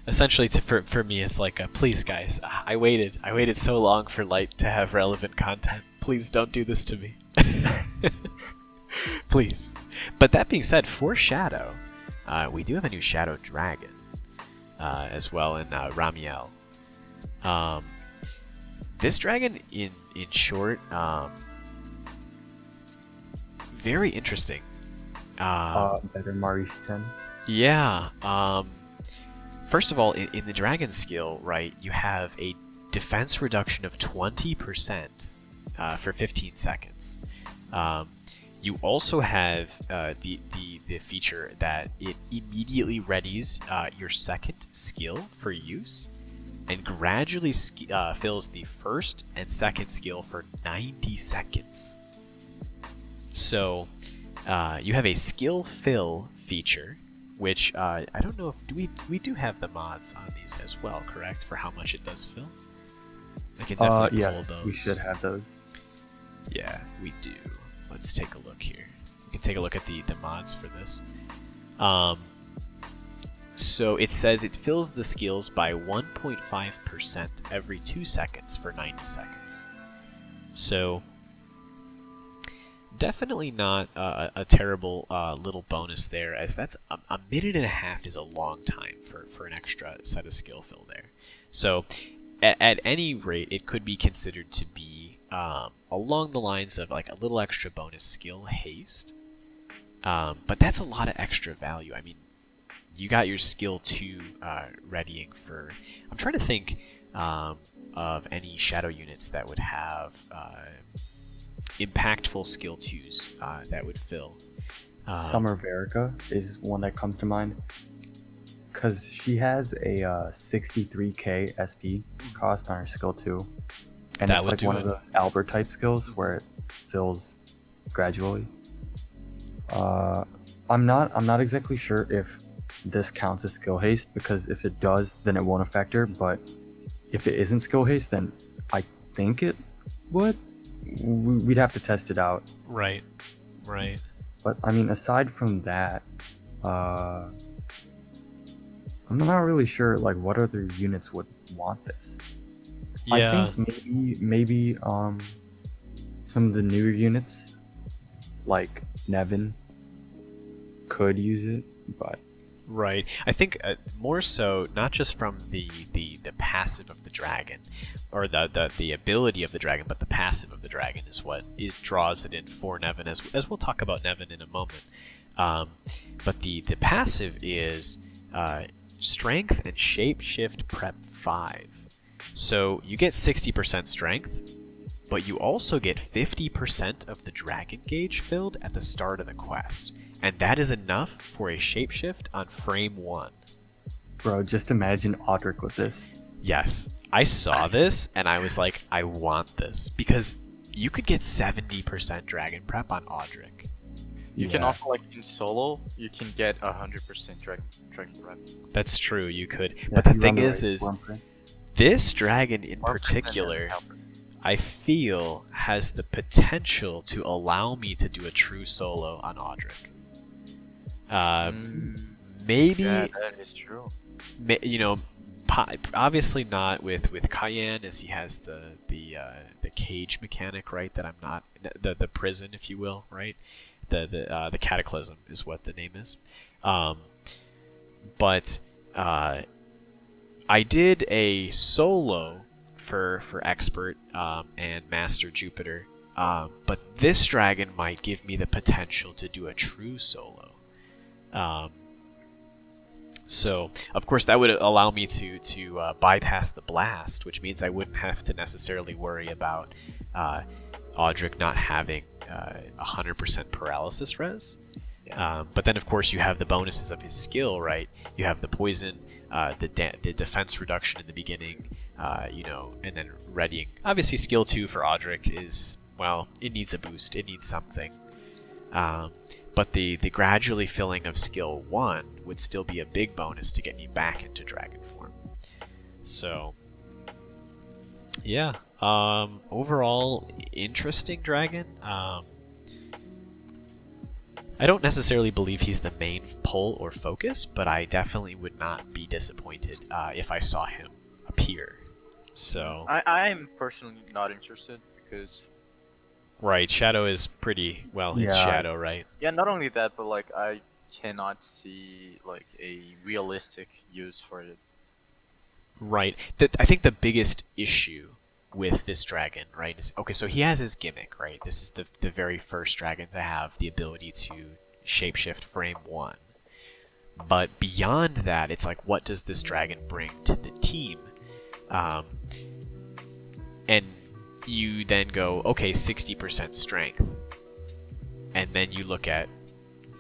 Essentially, for me, it's like, please, guys, I waited so long for Light to have relevant content. Please don't do this to me. Please. But that being said, for Shadow, we do have a new Shadow Dragon as well in Ramiel. This dragon, in short, very interesting. Better Marish 10. Yeah. First of all, in the dragon skill, right, you have a defense reduction of 20% for 15 seconds. You also have the feature that it immediately readies your second skill for use, and gradually fills the first and second skill for 90 seconds. So you have a skill fill feature, which I don't know if we do have the mods on these as well, correct? For how much it does fill. I can definitely Yes, pull those. we should have those. Yeah, we do. Let's take a look here. We can take a look at the mods for this. So it says it fills the skills by 1.5% every 2 seconds for 90 seconds. So definitely not a terrible little bonus there, as that's a minute and a half is a long time for an extra set of skill fill there. So at any rate, it could be considered to be along the lines of like a little extra bonus skill haste. But that's a lot of extra value. I mean, you got your skill 2 readying for... I'm trying to think of any shadow units that would have impactful skill 2s that would fill. Summer Verica is one that comes to mind because she has a 63k SP cost on her skill 2, and That it's would like do one it. of those Albert type skills where it fills gradually. I'm not exactly sure if this counts as skill haste, because if it does, then it won't affect her. But if it isn't skill haste, then I think it would. We'd have to test it out. Right. But I mean, aside from that, I'm not really sure like what other units would want this. Yeah. I think maybe some of the newer units like Nevin could use it, but Right. I think more so not just from the passive of the dragon, or the ability of the dragon, but the passive of the dragon is what draws it in for Nevin, as we'll talk about Nevin in a moment. But the passive is strength and shapeshift prep 5. So you get 60% strength, but you also get 50% of the dragon gauge filled at the start of the quest. And that is enough for a shapeshift on frame 1. Bro, just imagine Audric with this. Yes. I saw this and I was like, I want this. Because you could get 70% dragon prep on Audric. You can also, like, in solo, you can get 100% dragon prep. That's true, you could. Yeah, but the if you thing run is Wyrmprint. this dragon in Wyrmprint and particular, Helper. I feel has the potential to allow me to do a true solo on Audric. Maybe, Yeah, that is true. you know, obviously not with Pyen, as he has the cage mechanic, right? That I'm not the prison, if you will, right? The cataclysm is what the name is. But I did a solo for expert and master Jupiter, but this dragon might give me the potential to do a true solo. So, of course, that would allow me to bypass the blast, which means I wouldn't have to necessarily worry about Audric not having 100% paralysis res. But then, of course, you have the bonuses of his skill, right? You have the poison, the defense reduction in the beginning, and then readying. Obviously, skill 2 for Audric is, well, it needs a boost. It needs something. But the gradually filling of skill 1 would still be a big bonus to get me back into dragon form. So, yeah. Overall, interesting dragon. I don't necessarily believe he's the main pull or focus, but I definitely would not be disappointed if I saw him appear. So I'm personally not interested because... Right, Shadow is pretty... Well, it's Yeah. Shadow, right? Yeah, not only that, but like I cannot see like a realistic use for it. Right. I think the biggest issue with this dragon, right, is... Okay, so he has his gimmick, right? This is the very first dragon to have the ability to shapeshift frame 1. But beyond that, it's like, what does this dragon bring to the team? And you then go, okay, 60% strength. And then you look at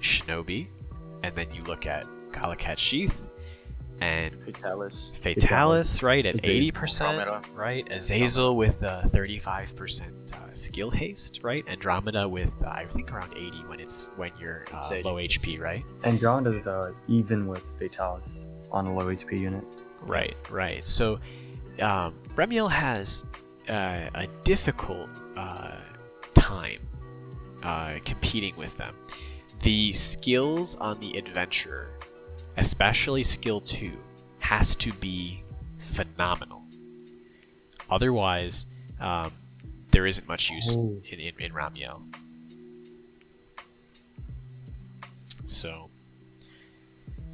Shinobi, and then you look at Galakat Sheath, and Fatalis. right, at Azazel. 80%, Andromeda. right? Azazel with 35% skill haste, right? Andromeda with, I think, around 80 when you're It's 80. low HP, right? Andromeda's even with Fatalis on a low HP unit. Right. So, Remiel has a difficult time competing with them. The skills on the adventurer, especially skill 2, has to be phenomenal. Otherwise, there isn't much use in Ramiel. So,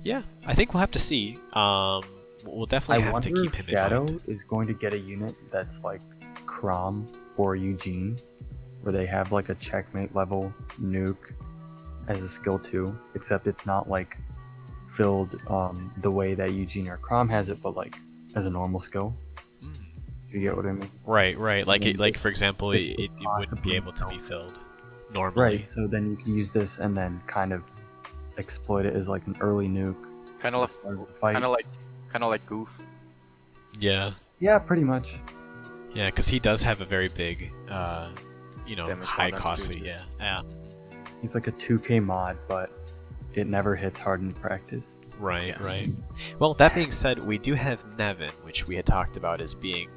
yeah, I think we'll have to see. We'll definitely I have wonder to keep if him Shadow in mind. is going to get a unit that's like Crom or Eugene, where they have like a checkmate level nuke as a skill 2, except it's not like filled the way that Eugene or Crom has it, but like as a normal skill. Mm. You get what I mean? Right. Like mean, for example, this it could wouldn't be possibly able to be help. filled normally. Right. So then you can use this and then kind of exploit it as like an early nuke. Kind of Start of the fight. like Goof. Yeah. Yeah, pretty much. Yeah, because he does have a very big, Damage high bonus costly. too. Yeah. He's like a 2K mod, but it never hits hard in practice. Right. Yeah. Well, that being said, we do have Nevin, which we had talked about as being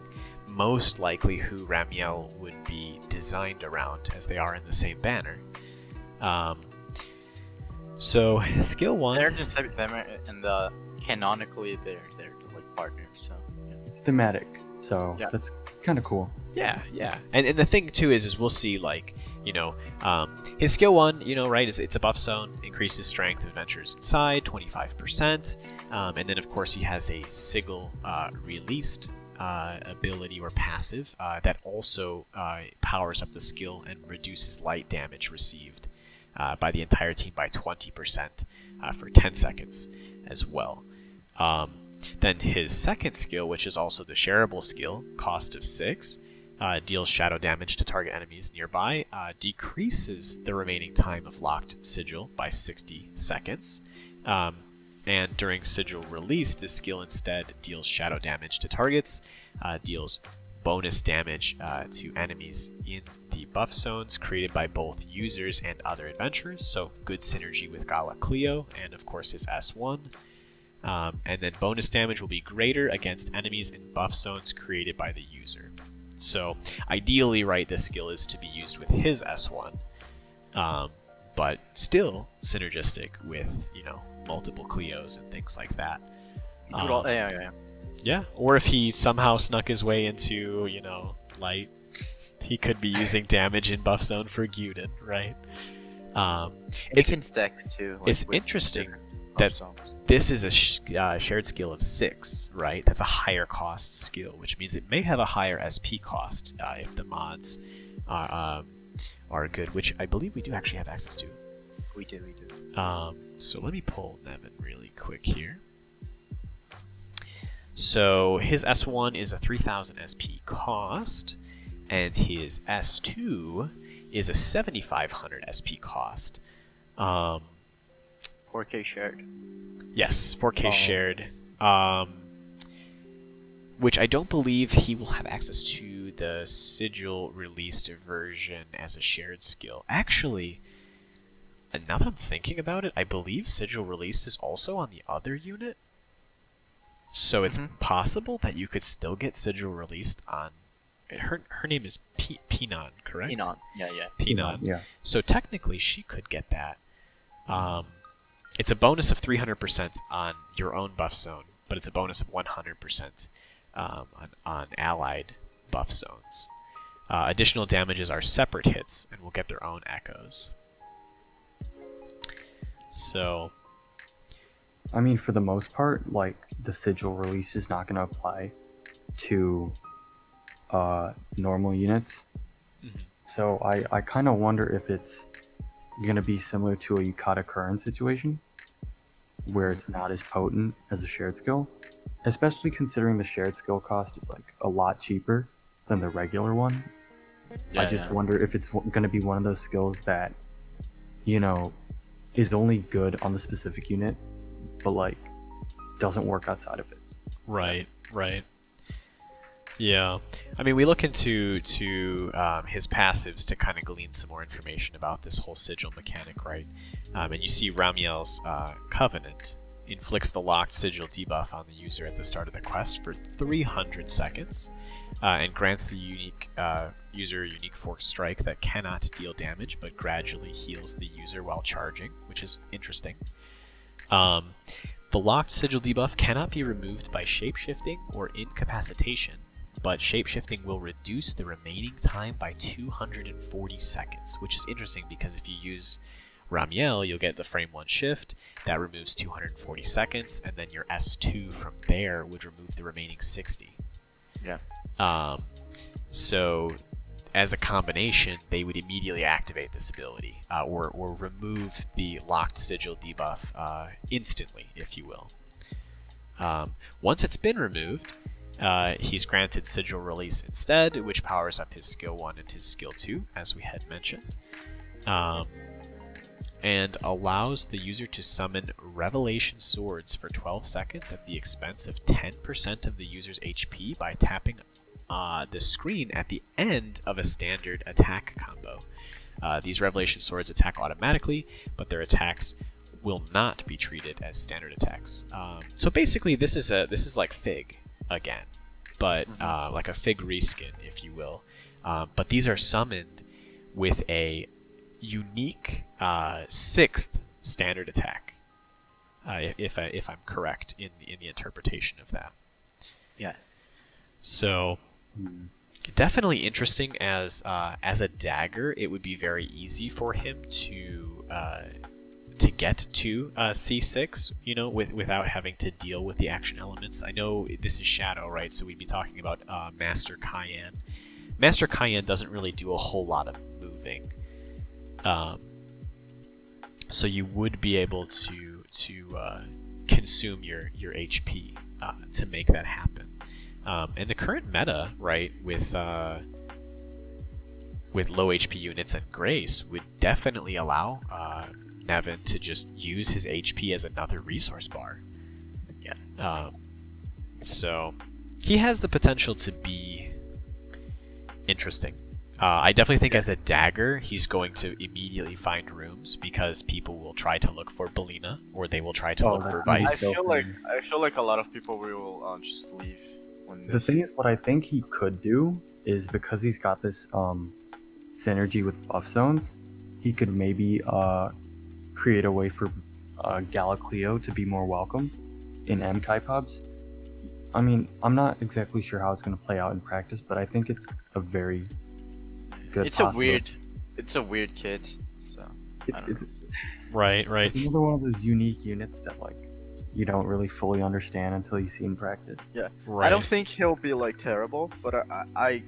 most likely who Ramiel would be designed around, as they are in the same banner. So skill 1. They're just them, and canonically they're like partners. So yeah. It's thematic, so Yeah. that's kind of cool. Yeah. And the thing too is we'll see, like, his skill 1, right, it's a buff zone, increases strength of adventures inside 25%, and then of course he has a sigil released ability or passive that also powers up the skill and reduces light damage received by the entire team by 20% for 10 seconds as well. Then his second skill, which is also the shareable skill, cost of 6, deals shadow damage to target enemies nearby, decreases the remaining time of locked sigil by 60 seconds. And during sigil release, this skill instead deals shadow damage to targets, deals bonus damage to enemies in the buff zones created by both users and other adventurers, so good synergy with Gala Cleo and of course his S1. And then bonus damage will be greater against enemies in buff zones created by the user. So ideally, right, this skill is to be used with his S1, but still synergistic with, multiple Cleos and things like that. Yeah, or if he somehow snuck his way into, light, he could be using damage in buff zone for Gyuden, right? It can stack it too. It's interesting that this is a shared skill of 6, right? That's a higher cost skill, which means it may have a higher SP cost if the mods are good, which I believe we do actually have access to. We do. So let me pull Nevin really quick here. So his S1 is a 3000 SP cost, and his S2 is a 7500 SP cost. 4K shared. Yes, 4K shared. Which I don't believe he will have access to the sigil released version as a shared skill. Actually, now that I'm thinking about it, I believe sigil released is also on the other unit. So it's possible that you could still get sigil released on... Her name is Pyen, correct? Pyen, yeah. Pyen. Yeah. So technically she could get that. It's a bonus of 300% on your own buff zone, but it's a bonus of 100% on allied buff zones. Additional damages are separate hits and will get their own echoes. So... I mean, for the most part, the sigil release is not going to apply to normal units. Mm-hmm. So I kind of wonder if it's going to be similar to a Yukata Current situation, where it's not as potent as a shared skill, especially considering the shared skill cost is a lot cheaper than the regular one. I just wonder if it's going to be one of those skills that, is only good on the specific unit, but doesn't work outside of it. Right. Yeah, I mean, we look into his passives to kind of glean some more information about this whole sigil mechanic, right? And you see Ramiel's Covenant inflicts the locked sigil debuff on the user at the start of the quest for 300 seconds, and grants the user a unique force strike that cannot deal damage, but gradually heals the user while charging, which is interesting. The locked sigil debuff cannot be removed by shapeshifting or incapacitation, but shapeshifting will reduce the remaining time by 240 seconds, which is interesting because if you use Ramiel, you'll get the frame 1 shift, that removes 240 seconds, and then your S2 from there would remove the remaining 60. Yeah. So, as a combination, they would immediately activate this ability, or remove the locked sigil debuff instantly, if you will. Once it's been removed, he's granted sigil release instead, which powers up his skill 1 and his skill 2, as we had mentioned, and allows the user to summon Revelation Swords for 12 seconds at the expense of 10% of the user's HP by tapping the screen at the end of a standard attack combo. These Revelation Swords attack automatically, but their attacks will not be treated as standard attacks. So basically, this is like Fig again, but like a Fig reskin, if you will. But these are summoned with a unique 6th standard attack, if I'm correct in the interpretation of that. Yeah. So, definitely interesting as a dagger. It would be very easy for him to get to C6, you know, without having to deal with the action elements. I know this is Shadow, right? So we'd be talking about Master Pyen. Master Pyen doesn't really do a whole lot of moving, so you would be able to consume your HP to make that happen. And the current meta, right, with low HP units and Grace would definitely allow Nevin to just use his HP as another resource bar. Yeah. So he has the potential to be interesting. I definitely think as a dagger, he's going to immediately find rooms because people will try to look for Belina or they will try to look for I Vice. feel like a lot of people will just leave when The thing is, what I think he could do is because he's got this synergy with buff zones, he could maybe create a way for Gala Cleo to be more welcome in MKI pubs. I mean, I'm not exactly sure how it's going to play out in practice, but I think it's a very good It's possibility. a weird kid. So It's Right. it's another one of those unique units that like you don't really fully understand until you see in practice. yeah. Right. I don't think he'll be like terrible, but I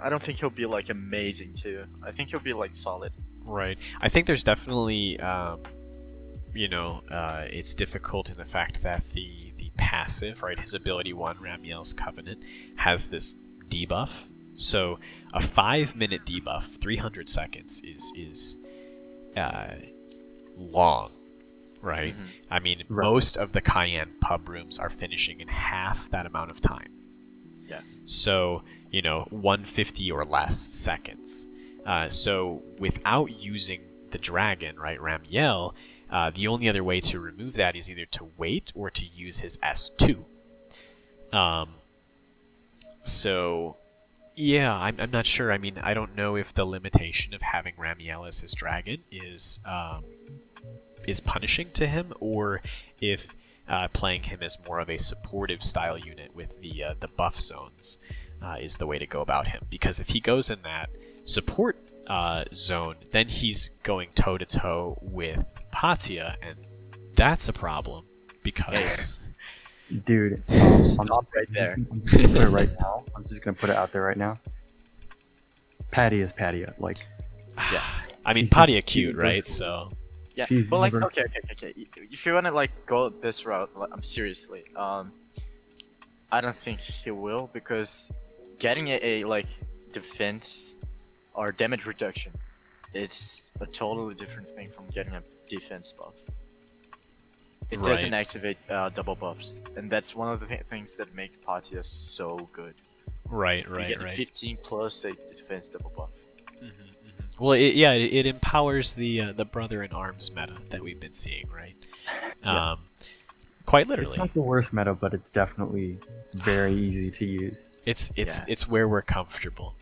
don't think he'll be like amazing too. I think he'll be like solid. Right. I think there's definitely, it's difficult in the fact that the passive, right, his ability 1, Ramiel's Covenant, has this debuff. So a 5-minute debuff, 300 seconds, is long, right? Mhm. I mean, Right. most of the Cayenne pub rooms are finishing in half that amount of time. Yeah. So, 150 or less seconds. So without using the dragon, right, Ramiel, the only other way to remove that is either to wait or to use his S2. So, yeah, I'm not sure. I mean, I don't know if the limitation of having Ramiel as his dragon is punishing to him, or if playing him as more of a supportive style unit with the buff zones is the way to go about him. Because if he goes in that support zone, then he's going toe to toe with Patia, and that's a problem because Dude, Stop right there. I'm just gonna put it right now. I'm just gonna put it out there right now. Patty is Patia. Like, Yeah. I mean, She's just Patia cute, cute, right? versatile. So Yeah, She's but like, never- okay. If you wanna like go this route, I'm seriously, I don't think he will, because getting a like defense or damage reduction, it's a totally different thing from getting a defense buff. It doesn't Right. activate double buffs, and that's one of the things that make Patia so good. right. You get 15 plus a defense double buff. Well, it empowers the brother in arms meta that we've been seeing, right? Yeah. Quite it's literally, not the worst meta, but it's definitely very easy to use. it's Yeah. it's where we're comfortable.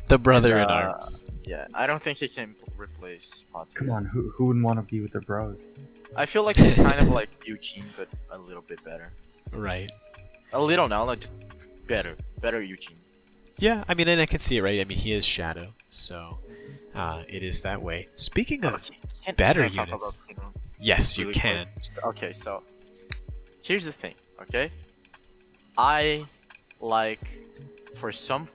The brother in arms. Yeah, I don't think he can replace Patia. Come on, who wouldn't want to be with their bros? I feel like he's kind of like Eugene, but a little bit better. Right. A little now, like better Eugene. Yeah, I mean, and I can see it, right? I mean, he is Shadow, so it is that way. Speaking of better can I talk units, about, you know, yes, you really can. quick? Okay, so here's the thing. Okay, I like for some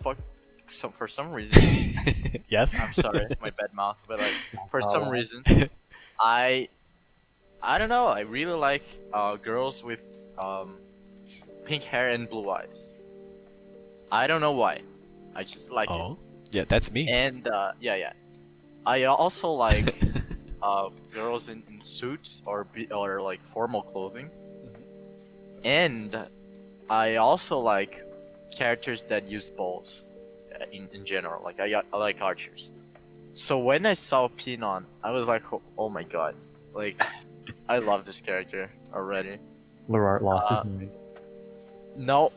reason. Yes. I'm sorry, my bad mouth, but like for some reason, I don't know. I really like girls with pink hair and blue eyes. I don't know why. I just like it. Oh, yeah, that's me. And yeah. I also like girls in suits or like formal clothing. And I also like characters that use bows in general. Like I like archers. So when I saw Pyen, I was like, oh my god, like I love this character already. LERART lost his mind. No,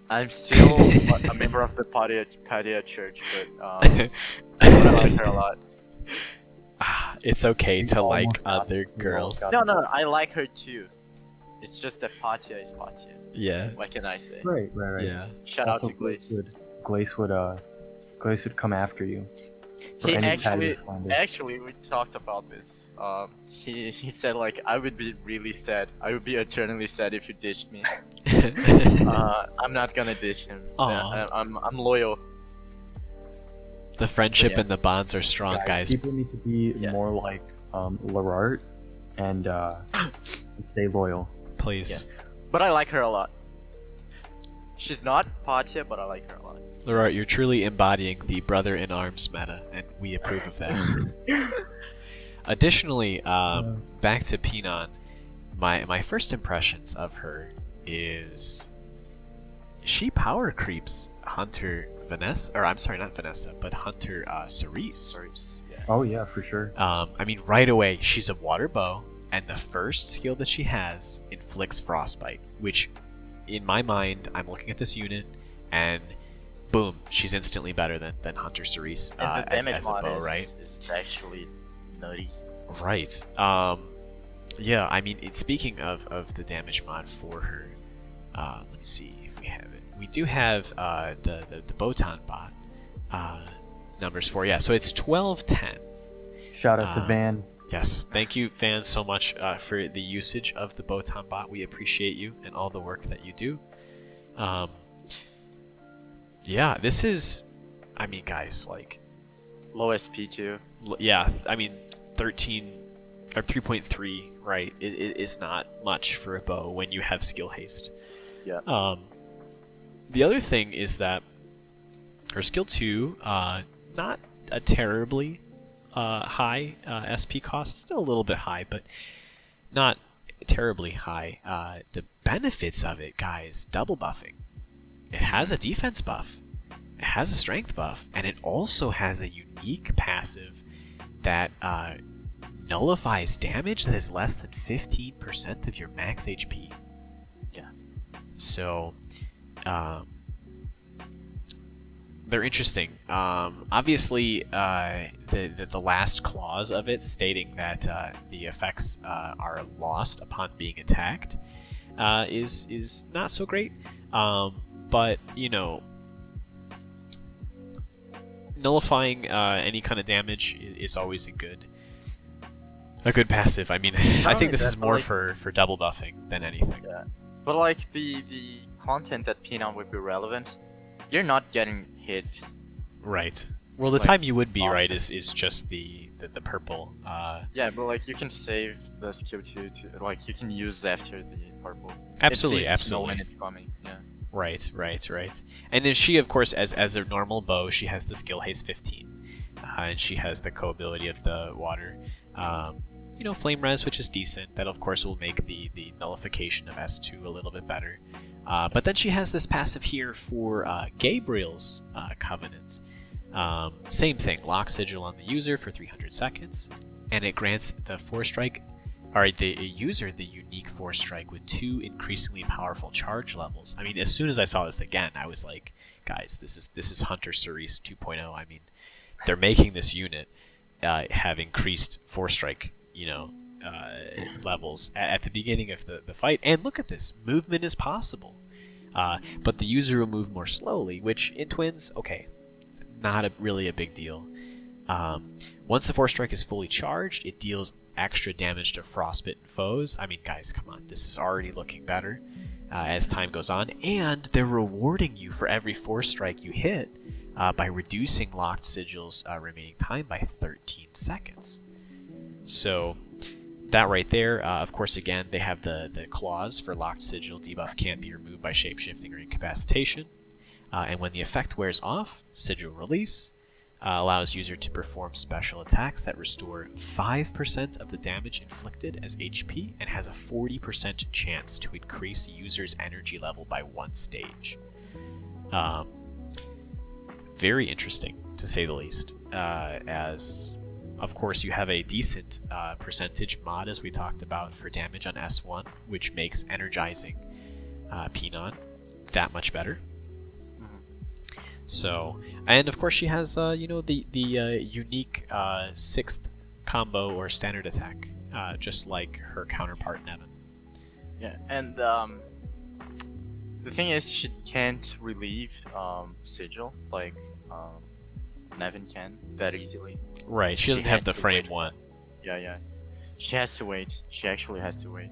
I'm still a member of the Padia Church, but I like her a lot. It's okay You to like almost got other it. You girls. almost got No, I like her too. It's just that Patya is Patya. Yeah. What can I say? Right. Yeah. Shout out Also, to Glaze. Glace would come after you. For He any casual slander. actually, we talked about this. He said like, I would be really sad. I would be eternally sad if you ditched me. I'm not gonna ditch him. Aw. I'm loyal. The friendship Yeah. and the bonds are strong, guys. People need to be Yeah. more like LERART and stay loyal. Please. But I like her a lot. She's not Patya, but I like her a lot. LERART, you're truly embodying the brother in arms meta, and we approve of that. Additionally, back to Pyen, my first impressions of her is she power creeps Hunter Vanessa, or I'm sorry, not Vanessa, but Hunter Cerise. Yeah. Oh yeah, for sure. I mean, right away, she's a water bow, and the first skill that she has inflicts frostbite, which, in my mind, I'm looking at this unit, and boom, she's instantly better than Hunter Cerise And the damage as a mod bow, right? is actually nutty. Right. Yeah, I mean, speaking of the damage mod for her, let me see if we have it. We do have the Botan bot numbers for, yeah, so it's 1210. Shout out to Van. Yes, thank you, Van, so much for the usage of the Botan bot. We appreciate you and all the work that you do. Yeah, this is, I mean, guys, like, Low SP too. yeah, I mean, 13 or 3.3, right? It is not much for a bow when you have skill haste. Yeah. The other thing is that her skill 2, not a terribly high SP cost, still a little bit high, but not terribly high. The benefits of it, guys, double buffing. It has a defense buff, it has a strength buff, and it also has a unique passive that nullifies damage that is less than 15% of your max HP. Yeah. So, they're interesting. Obviously, the last clause of it stating that the effects are lost upon being attacked is not so great. But, you know, nullifying any kind of damage is always a good passive. I mean, I think this is more for double buffing than anything. Yeah. But like the content that Pyen would be relevant, you're not getting hit. Right. Well, the Like, time you would be, often. right, is just the purple. Yeah, but like you can save the skill 2 to like you can use after the purple. Absolutely, it sees absolutely. When it's coming. Yeah. Right. And then she, of course, as a normal bow, she has the skill haste 15, and she has the co-ability of the water. You know, flame res, which is decent. That, of course, will make the nullification of S2 a little bit better. But then she has this passive here for Gabriel's Covenant. Same thing, lock sigil on the user for 300 seconds, and it grants the the user the unique Force Strike with 2 increasingly powerful charge levels. I mean, as soon as I saw this again, I was like, guys, this is Hunter Cerise 2.0. I mean, they're making this unit have increased Force Strike, you know, levels at the beginning of the fight. And look at this, movement is possible, but the user will move more slowly, which in Twins, okay, not really a big deal. Once the Force Strike is fully charged, it deals extra damage to frostbitten foes. I mean, guys, come on, this is already looking better as time goes on, and they're rewarding you for every Force Strike you hit by reducing locked sigils remaining time by 13 seconds. So that right there, of course, again, they have the clause for locked sigil debuff can't be removed by shapeshifting or incapacitation. And when the effect wears off, sigil release allows user to perform special attacks that restore 5% of the damage inflicted as HP and has a 40% chance to increase user's energy level by 1 stage. Very interesting, to say the least, as of course you have a decent percentage mod, as we talked about, for damage on S1, which makes energizing Pyen that much better. So, and of course she has, you know, the unique 6th combo or standard attack, just like her counterpart Nevin. Yeah, and the thing is, she can't relieve Sigil like Nevin can that easily. Right. She She doesn't have has the to frame wait. one. Yeah, yeah. She has to wait. She actually has to wait.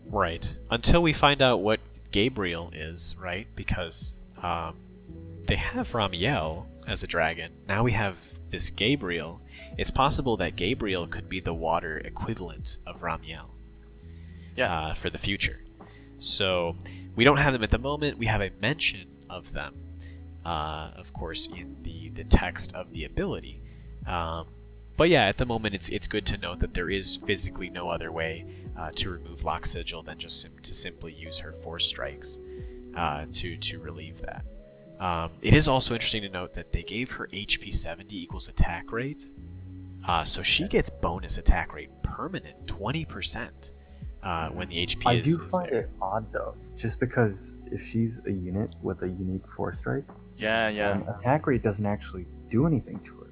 Right. Until we find out what Gabriel is, right? Because they have Ramiel as a dragon. Now we have this Gabriel. It's possible that Gabriel could be the water equivalent of Ramiel Yeah. for the future. So we don't have them at the moment. We have a mention of them, of course, in the text of the ability. But yeah, at the moment, it's good to note that there is physically no other way to remove Lock Sigil than just to simply use her Force Strikes to relieve that. It is also interesting to note that they gave her HP 70 equals attack rate, so she gets bonus attack rate permanent 20% when the HP I is do find there. it odd though, just because if she's a unit with a unique Force Strike, Yeah, yeah. attack rate doesn't actually do anything to her.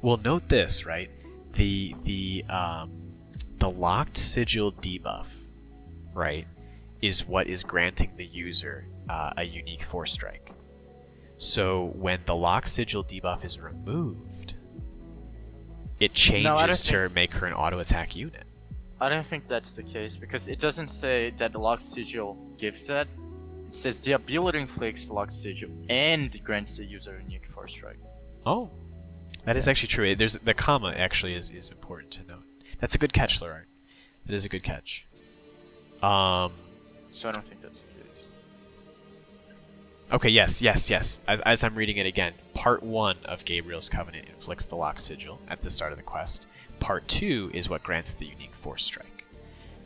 Well, note this, right? The locked sigil debuff, right, is what is granting the user a unique Force Strike. So when the locked sigil debuff is removed, it changes to make her an auto attack unit. I don't think that's the case because it doesn't say that the Lock Sigil gives that. It says the ability inflicts Lock Sigil and grants the user a unique Force Strike. Oh, that is actually true. There's the comma actually is important to note. That's a good catch, LERART. That is a good catch. So I don't think that's the case. Okay, yes. As I'm reading it again, Part 1 of Gabriel's Covenant inflicts the Lock Sigil at the start of the quest. Part 2 is what grants the unique Force Strike.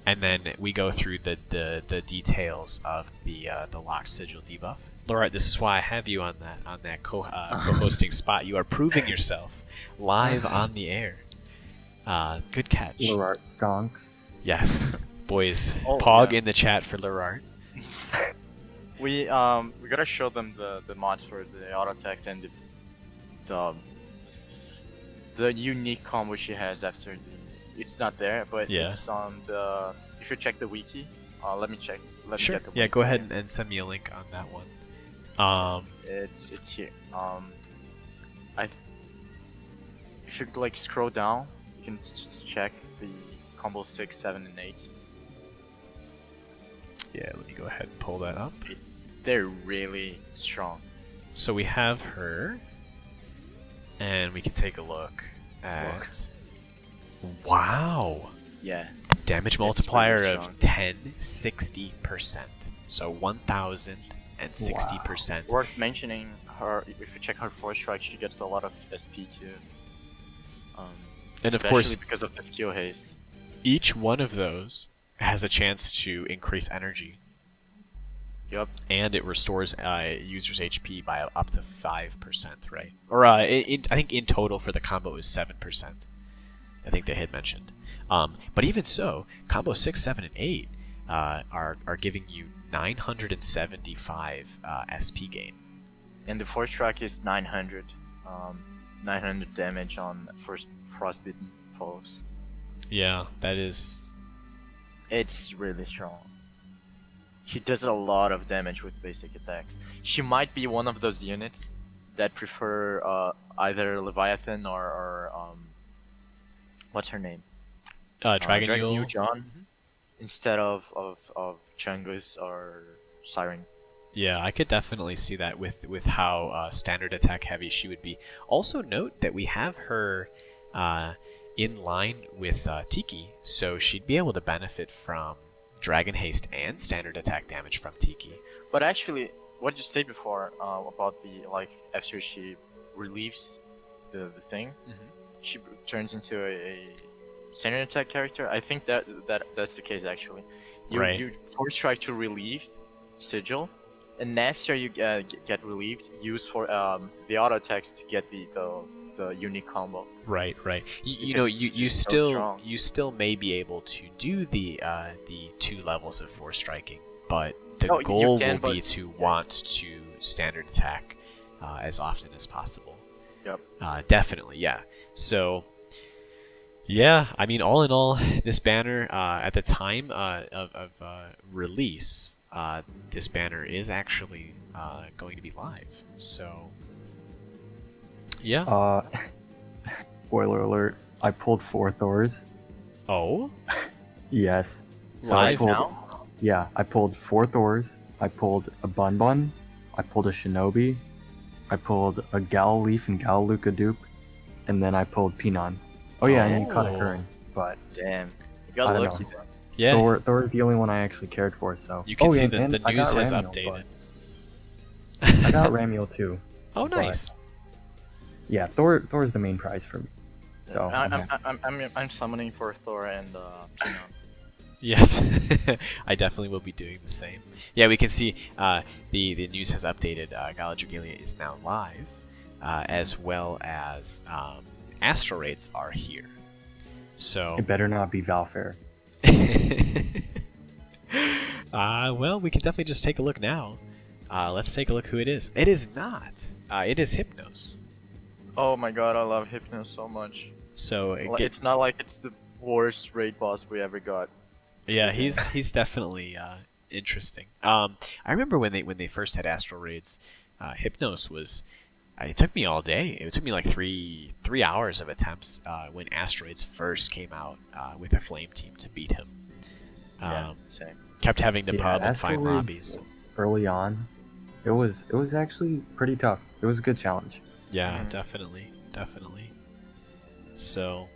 And then we go through the details of the Lock Sigil debuff. LERART, this is why I have you on that co-hosting spot. You are proving yourself live on the air. Good catch. LERART stonks. Yes. Boys, Oh, Pog yeah. in the chat for LERART. We gotta show them the mods for the auto attacks and the unique combo she has after it's not there, but Yeah. it's on the. If you check the wiki, let me check. Let Sure. me get the Yeah, wiki go ahead again. and send me a link on that one. It's here. If you like scroll down, you can just check the combo 6, 7, and 8. Yeah, let me go ahead and pull that up. They're really strong. So we have her, and we can take a look at. Wow! Yeah. Damage It's multiplier really of strong. 1060%. So 1060%. Worth mentioning, her if you check her Force Strike, she gets a lot of SP too. And of especially course, because of the skill haste. each one of those has a chance to increase energy. Yup. And it restores user's HP by up to 5%, right? Or I think in total for the combo is 7%. I think they had mentioned. But even so, combo 6, 7, and 8 are giving you 975 SP gain. And the Force Strike is 900. 900 damage on first frostbitten foes. Yeah, that is. It's really strong. She does a lot of damage with basic attacks. She might be one of those units that prefer either Leviathan or what's her name? Dragon Mule. John instead of Chungus or Siren. Yeah, I could definitely see that with how standard attack heavy she would be. Also note that we have her in line with Tiki, so she'd be able to benefit from Dragon Haste and standard attack damage from Tiki. But actually, what you said before about the after she relieves the thing, she turns into a standard attack character. I think that's the case actually. You Force Strike to relieve Sigil, and after you get relieved, use for the auto attacks to get the unique combo. Right. You Because know, it's you so still strong. you still may be able to do the 2 levels of force striking, but the Oh, you goal can, will be but- to want to standard attack as often as possible. Yep. Definitely, yeah. So Yeah, I mean, all in all, this banner at the time of release, this banner is actually going to be live. So, yeah. Uh, spoiler alert. I pulled 4 Thors. Oh, Yes. So Live I pulled. now? Yeah, I pulled 4 Thors. I pulled a Bun Bun. I pulled a Shinobi. I pulled a Gal Leaf and Gal Luca dupe, and then I pulled Pinon. Oh yeah, and you caught a Oh. Current, but Damn. You I got don't lucky know. then. yeah. Thor is the only one I actually cared for. So You can oh, see yeah, that and the I news got has Ramiel, updated. but I got Ramiel too. Oh, but- nice. Yeah, Thor is the main prize for me. So I'm summoning for Thor and Pinon. Yes, I definitely will be doing the same. Yeah, we can see the news has updated. Gala Dragalia is now live, as well as Astral Raids are here. So, it better not be Valfair. well, we can definitely just take a look now. Let's take a look who it is. It is not. It is Hypnos. Oh my god, I love Hypnos so much. So It's not like it's the worst raid boss we ever got. yeah, he's definitely interesting. I remember when they first had Astral Raids, Hypnos was. It took me all day. It took me like three hours of attempts when Astral Raids first came out with a flame team to beat him. Same. Kept having to pub and Astral find Raids lobbies. early on, it was actually pretty tough. It was a good challenge. Yeah, Mhm. definitely. So,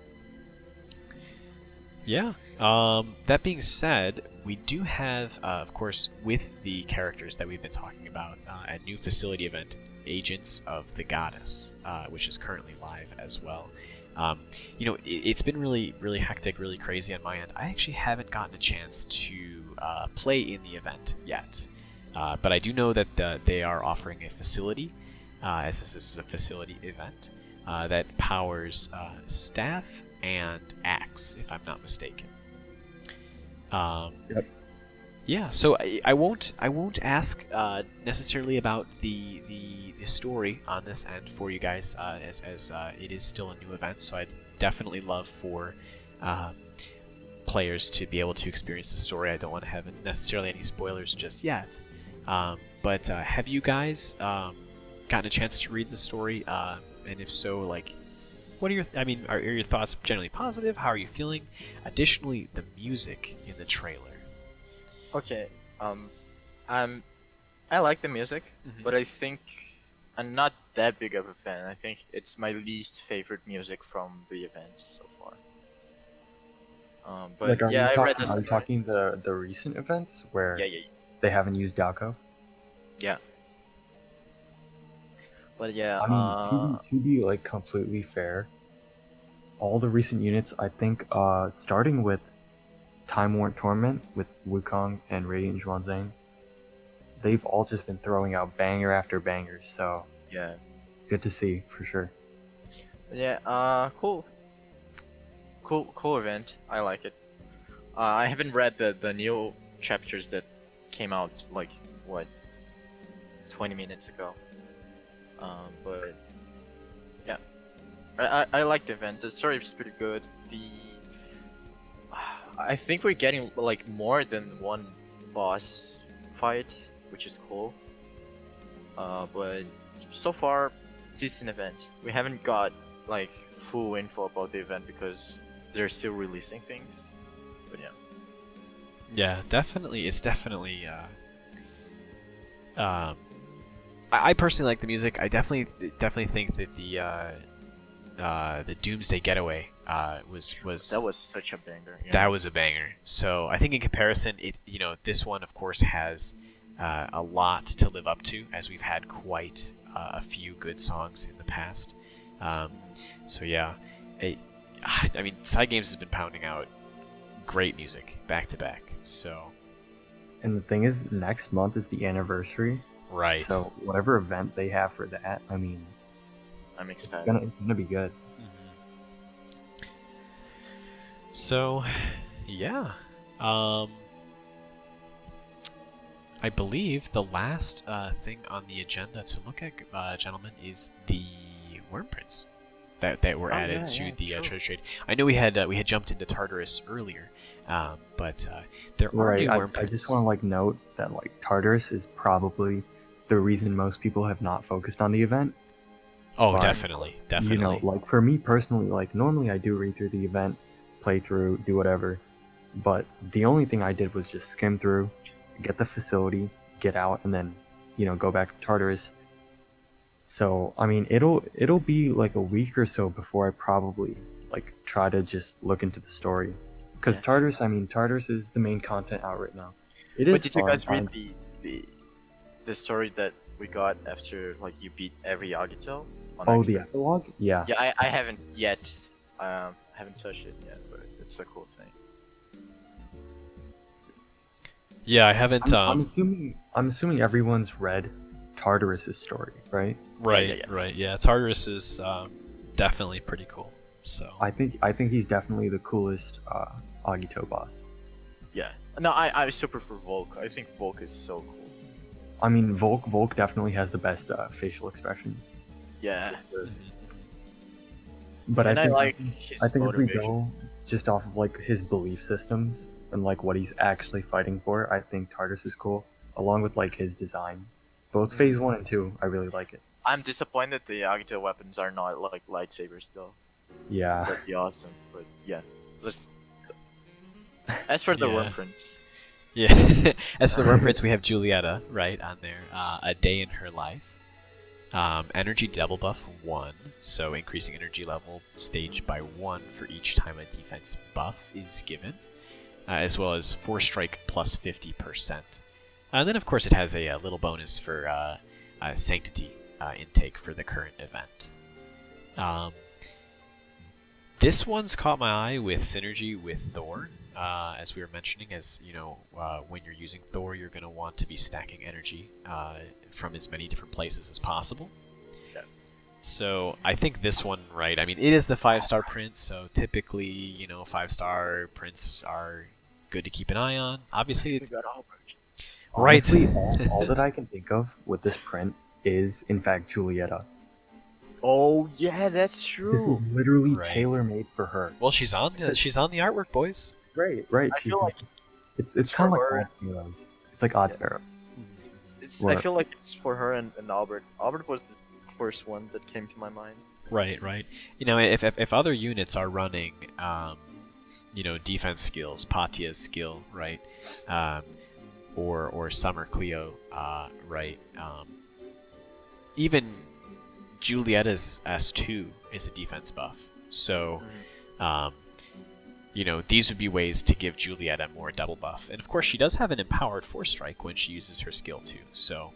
yeah. That being said, we do have, of course, with the characters that we've been talking about, a new facility event, Agents of the Goddess, which is currently live as well. It's been really, really hectic, really crazy on my end. I actually haven't gotten a chance to play in the event yet, but I do know that they are offering a facility, as this is a facility event, that powers staff and axe, if I'm not mistaken. Yep. Yeah, so I won't ask necessarily about the story on this end for you guys, as it is still a new event. So I'd definitely love for players to be able to experience the story. I don't want to have necessarily any spoilers just yet. But have you guys gotten a chance to read the story? And if so, like, what are your? Are your thoughts generally positive? How are you feeling? Additionally, the music in the trailer. Okay. I like the music, Mhm. but I think I'm not that big of a fan. I think it's my least favorite music from the event so far. But Like, yeah, I read the Are you story. talking the recent events where Yeah. they haven't used Dalco? But yeah, I mean, to be like completely fair, all the recent units, I think, starting with Time Warrant Torment with Wukong and Radiant Zhuanzhang, they've all just been throwing out banger after banger. So yeah. good to see for sure. Yeah, cool event. I like it. I haven't read the new chapters that came out like what 20 minutes ago. But yeah, I like the event. The story is pretty good. I think we're getting like more than one boss fight, which is cool. But so far, decent event. We haven't got like full info about the event because they're still releasing things. But yeah. Yeah, definitely. It's definitely. I personally like the music. I definitely think that the Doomsday Getaway was That was such a banger. Yeah. that was a banger. So I think in comparison, this one of course has a lot to live up to, as we've had quite a few good songs in the past. So yeah, I mean, Side Games has been pounding out great music back to back. So And the thing is, next month is the anniversary. right. So whatever event they have for that, I mean, I'm excited. it's gonna be good. Mhm. So, yeah. I believe the last thing on the agenda to look at, gentlemen, is the Wyrmprints. that were Oh, added yeah, to yeah, the true. treasure trade. I know we had jumped into Tartarus earlier, but there are Right. new I just want to like note that like Tartarus is probably the reason most people have not focused on the event. Oh, but, definitely. You know, like for me personally, like normally I do read through the event, play through, do whatever. But the only thing I did was just skim through, get the facility, get out, and then, you know, go back to Tartarus. So I mean, it'll be like a week or so before I probably like try to just look into the story, because Yeah. Tartarus is the main content out right now. It But is did you fun. guys read the story that we got after like you beat every Agito on Oh, Expert? the epilogue? Yeah. Yeah, I haven't yet. Haven't touched it yet, but it's a cool thing. Yeah, I haven't. I'm assuming everyone's read Tartarus' story, right? Right, yeah. right. Yeah, Tartarus is definitely pretty cool. So I think he's definitely the coolest Agito boss. Yeah. No, I super prefer Volk. I think Volk is so cool. I mean, Volk definitely has the best facial expression. Yeah. But And I think like his I think if we motivation. go just off of like his belief systems and like what he's actually fighting for, I think Tartarus is cool, along with like his design. Both phase 1 and 2, I really like it. I'm disappointed the Agito weapons are not like lightsabers though. Yeah. That'd be awesome. But yeah. Let's As for the Yeah. Wyrmprints. yeah, as for the Wyrmprints, we have Julieta right on there. A day in her life. Energy double buff 1, so increasing energy level stage by 1 for each time a defense buff is given, as well as 4 strike plus 50%. And then, of course, it has a little bonus for Sanctity intake for the current event. This one's caught my eye with synergy with Thor. As we were mentioning, as you know, when you're using Thor, you're going to want to be stacking energy from as many different places as possible. Yeah. So I think this one, right? I mean, it is the 5-star print, so typically, you know, 5-star prints are good to keep an eye on. Obviously, it's got Albert. right. Honestly, all that I can think of with this print is, in fact, Julieta. Oh yeah, that's This is true. literally Right. tailor-made for her. Well, she's on the artwork, boys. Right. I feel like it's it's kind of for like her. Odd Sparrows. It's like Odd Yeah. Sparrows. it's What? I feel like it's for her and Albert. Albert was the first one that came to my mind. Right. You know, if other units are running, you know, defense skills, Patia's skill, right, or Summer Cleo, right, even Julieta's S2 is a defense buff, so, you know, these would be ways to give Julieta more double buff, and of course she does have an empowered 4-strike when she uses her skill too, so.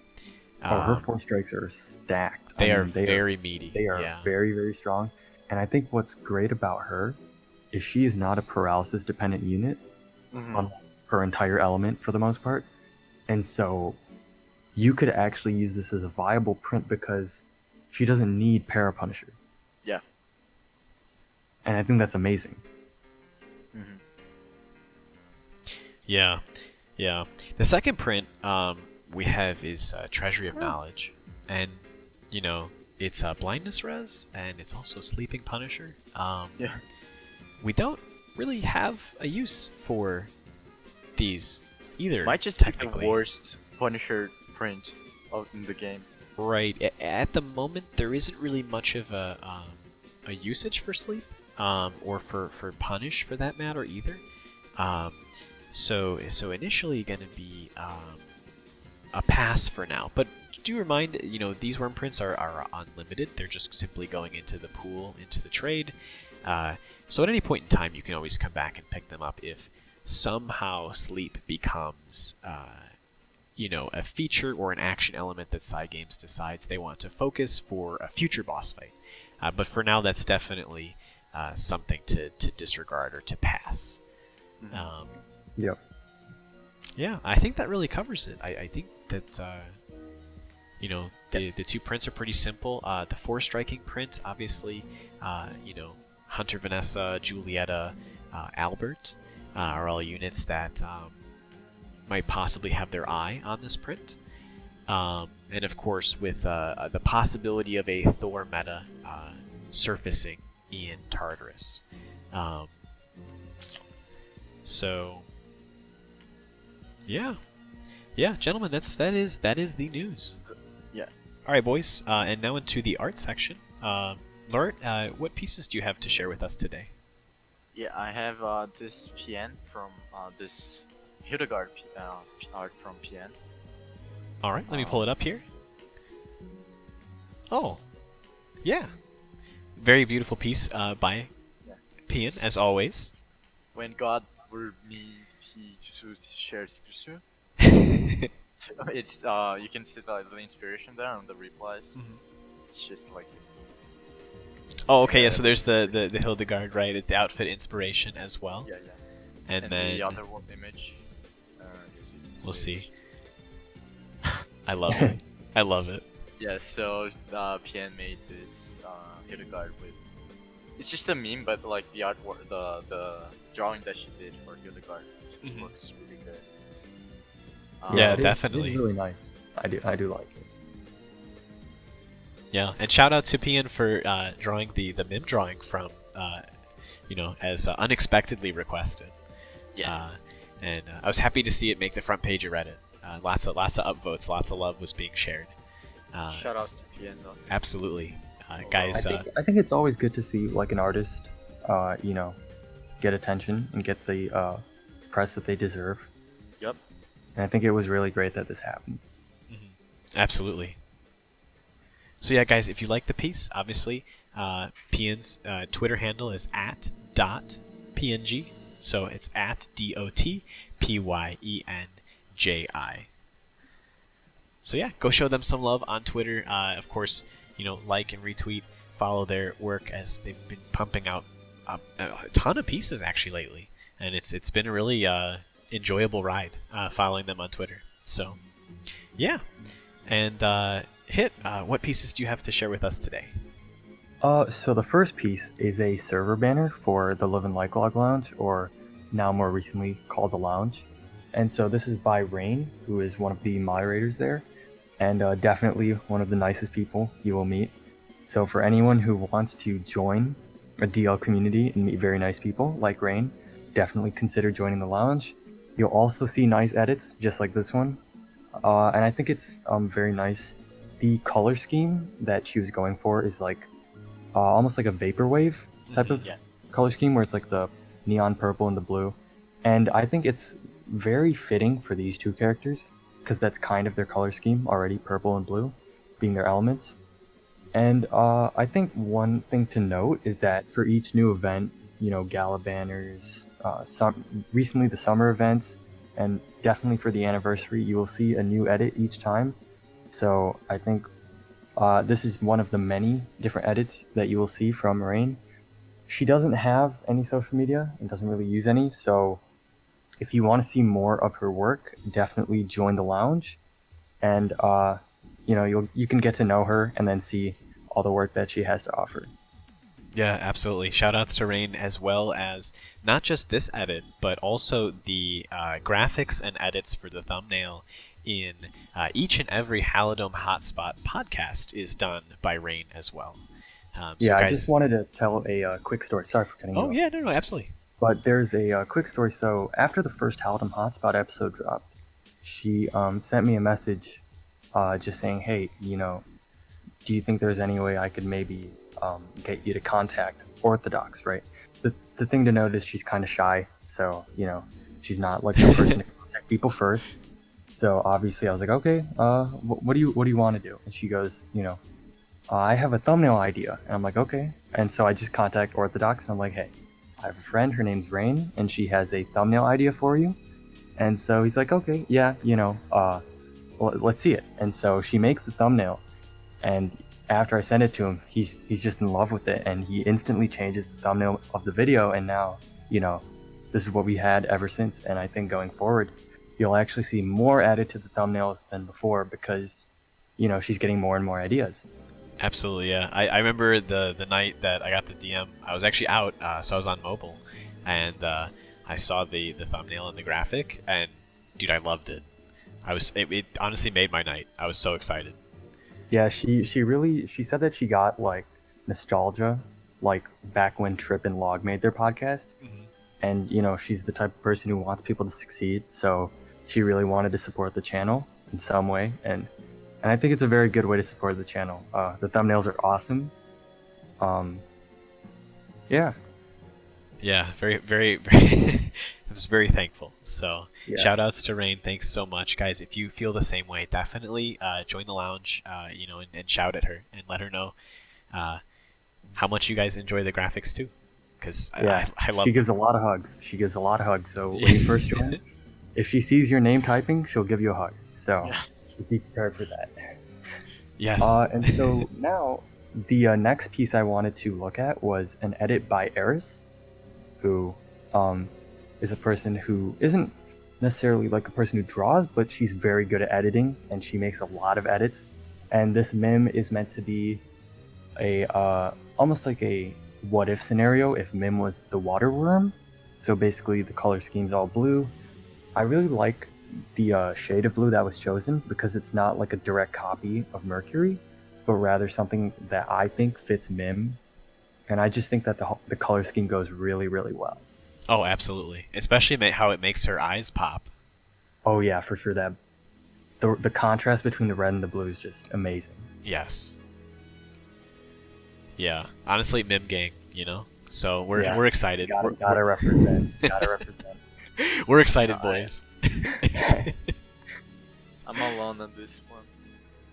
Her 4 strikes are stacked. They I are mean, very meaty. They are yeah. very, very strong. And I think what's great about her is she is not a paralysis dependent unit on her entire element for the most part. And so you could actually use this as a viable print because she doesn't need Para Punisher. Yeah. And I think that's amazing. Yeah. The second print we have is Treasury of Knowledge, and you know it's blindness res, and it's also sleeping Punisher. Yeah. We don't really have a use for these either. Might just be technically. the worst Punisher print in the game. Right. At the moment, there isn't really much of a usage for sleep, or for punish for that matter either. So initially going to be a pass for now. But do remind, you know, these Wyrmprints are unlimited. They're just simply going into the pool, into the trade. So at any point in time, you can always come back and pick them up if somehow sleep becomes, you know, a feature or an action element that Cygames decides they want to focus for a future boss fight. But for now, that's definitely something to disregard or to pass. Yep. Yeah, I think that really covers it. I think that, you know, the 2 prints are pretty simple. The 4-striking print, obviously, you know, Hunter, Vanessa, Julieta, Albert are all units that might possibly have their eye on this print. And of course, with the possibility of a Thor meta surfacing in Tartarus. So yeah, gentlemen, that is the news. Yeah. All right, boys, and now into the art section. LERART, what pieces do you have to share with us today? Yeah, I have this Pyen from this Hildegard art from Pyen. All right, let me pull it up here. Oh, yeah, very beautiful piece by Pyen, as always. When God will me, he shares scripture. It's you can see the inspiration there on the replies. It's just like. Oh, okay. Yeah. So there's the Hildegard, right? It's the outfit inspiration as well. Yeah. And then the other one image. We'll see. I love it. I love it. Yeah. So Pyen made this Hildegard with. It's just a meme, but like the artwork, the drawing that she did for Hildegard looks really good. Yeah, it definitely. It's really nice. I do like it. Yeah, and shout out to Pyen for drawing the meme drawing from, as unexpectedly requested. Yeah. And I was happy to see it make the front page of Reddit. Lots of upvotes, lots of love was being shared. Shout out to Pyen though. Absolutely, guys. I think it's always good to see like an artist, get attention and get the press that they deserve. Yep. And I think it was really great that this happened. Absolutely. So yeah, guys, if you like the piece, obviously, Pyen's Twitter handle is @.png. So it's @DOTPYENJI. So yeah, go show them some love on Twitter. Of course, like and retweet, follow their work as they've been pumping out a ton of pieces actually lately, and it's been a really enjoyable ride following them on Twitter. So yeah, and what pieces do you have to share with us today? So the first piece is a server banner for the Live and Like Log Lounge, or now more recently called the Lounge. And so this is by Rane, who is one of the moderators there, and definitely one of the nicest people you will meet. So for anyone who wants to join a DL community and meet very nice people like Rane, definitely consider joining the Lounge. You'll also see nice edits, just like this one. And I think it's very nice. The color scheme that she was going for is like almost like a vaporwave type of color scheme, where it's like the neon purple and the blue. And I think it's very fitting for these two characters, because that's kind of their color scheme already, purple and blue being their elements. And I think one thing to note is that for each new event, Gala banners, recently the summer events, and definitely for the anniversary, you will see a new edit each time. So I think this is one of the many different edits that you will see from Rane. She doesn't have any social media and doesn't really use any, so if you want to see more of her work, definitely join the Lounge, and you can get to know her and then see all the work that she has to offer. Yeah, absolutely. Shoutouts to Rane, as well as not just this edit, but also the graphics and edits for the thumbnail in each and every Halidom Hotspot podcast is done by Rane as well. I just wanted to tell a quick story. Sorry for cutting you off. Oh, yeah, no, absolutely. But there's a quick story. So after the first Halidom Hotspot episode dropped, she sent me a message just saying, hey, do you think there's any way I could maybe get you to contact Orthodox, right? The thing to note is she's kind of shy, so, she's not like the person to contact people first. So obviously I was like, okay, what do you want to do? And she goes, I have a thumbnail idea. And I'm like, okay. And so I just contact Orthodox and I'm like, hey, I have a friend, her name's Rane, and she has a thumbnail idea for you. And so he's like, okay, yeah, let's see it. And so she makes the thumbnail, and after I send it to him, he's just in love with it, and he instantly changes the thumbnail of the video, and now, this is what we had ever since. And I think going forward, you'll actually see more added to the thumbnails than before, because, she's getting more and more ideas. Absolutely, yeah. I remember the night that I got the DM. I was actually out, so I was on mobile, and I saw the thumbnail and the graphic, and dude, I loved it. It honestly made my night. I was so excited. Yeah, she said that she got like nostalgia, like back when Trip and Log made their podcast. And she's the type of person who wants people to succeed, so she really wanted to support the channel in some way, and I think it's a very good way to support the channel. The thumbnails are awesome. Yeah. Yeah, very, very, very. I was very thankful. So, Yeah. shout outs to Rane. Thanks so much, guys. If you feel the same way, definitely join the lounge. And shout at her and let her know how much you guys enjoy the graphics too. Because I love. She gives a lot of hugs. So when you first join, if she sees your name typing, she'll give you a hug. So be prepared for that. Yes. And so now the next piece I wanted to look at was an edit by Eris, who is a person who isn't necessarily like a person who draws, but she's very good at editing, and she makes a lot of edits. And this meme is meant to be a almost like a what if scenario if Mim was the water worm. So basically the color scheme's all blue. I really like the shade of blue that was chosen because it's not like a direct copy of Mercury, but rather something that I think fits Mim. And I just think that the color scheme goes really, really well. Oh, absolutely. Especially how it makes her eyes pop. Oh yeah, for sure. That the contrast between the red and the blue is just amazing. Yes. Yeah. Honestly, Mim gang, So we're excited. Gotta represent. Gotta represent. We're excited, boys. I'm alone on this one.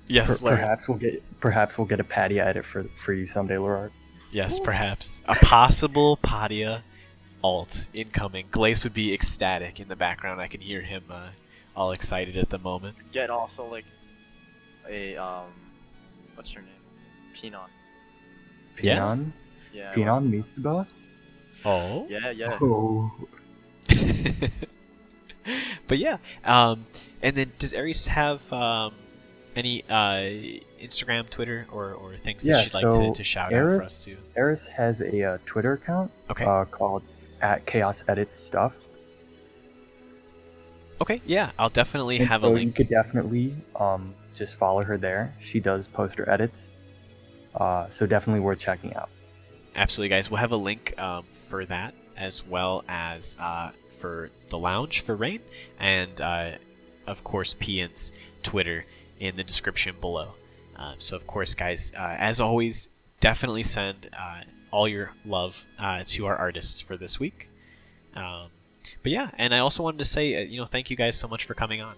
Yes, perhaps we'll get a Padia edit for you someday, LERART. Yes, perhaps a possible Padia alt incoming. Glace would be ecstatic in the background. I can hear him all excited at the moment. Get also like a what's her name? Pyen. Pyen? Yeah. Pyen Mitsuba? Oh. Yeah. Oh. But yeah, and then does Eris have any Instagram, Twitter, or things that she'd like to shout out for us too? Eris has a Twitter account called @ChaosEditsStuff. Okay, yeah, I'll definitely have a so link. You could definitely just follow her there. She does post her edits, so definitely worth checking out. Absolutely, guys. We'll have a link for that, as well as for the lounge for Rane, and of course Pyen's Twitter in the description below. So of course, guys, as always, definitely send all your love to our artists for this week. But yeah, and I also wanted to say, thank you guys so much for coming on.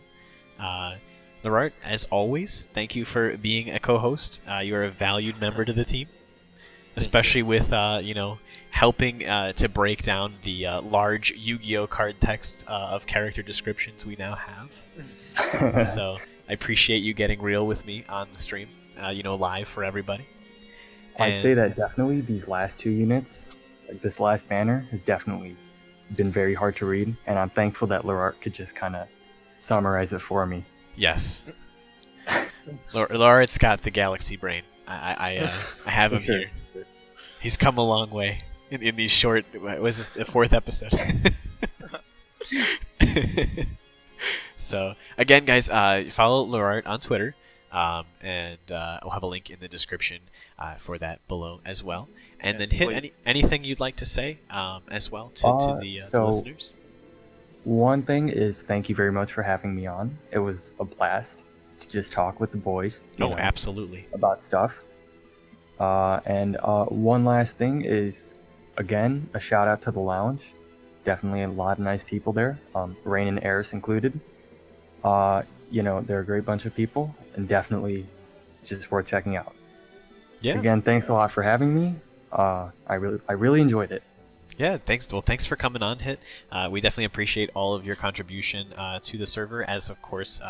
LERART, as always, thank you for being a co-host. You're a valued member to the team, especially with helping to break down the large Yu-Gi-Oh card text of character descriptions we now have. So I appreciate you getting real with me on the stream, live for everybody. I'd say that definitely these last two units, like this last banner, has definitely been very hard to read, and I'm thankful that LERART could just kind of summarize it for me. Yes. LERART's got the galaxy brain. I have him here. He's come a long way in these short. Was this the 4th episode? So again, guys, follow LERART on Twitter, and we'll have a link in the description for that below as well. And then hit anything you'd like to say as well to the listeners. One thing is, thank you very much for having me on. It was a blast to just talk with the boys. Absolutely. About stuff. And one last thing is, again, a shout out to the lounge. Definitely a lot of nice people there, Rane and Eris included. They're a great bunch of people, and definitely just worth checking out. Yeah. Again, thanks a lot for having me. I really enjoyed it. Yeah, thanks. Well, thanks for coming on, Hit. We definitely appreciate all of your contribution to the server, as of course,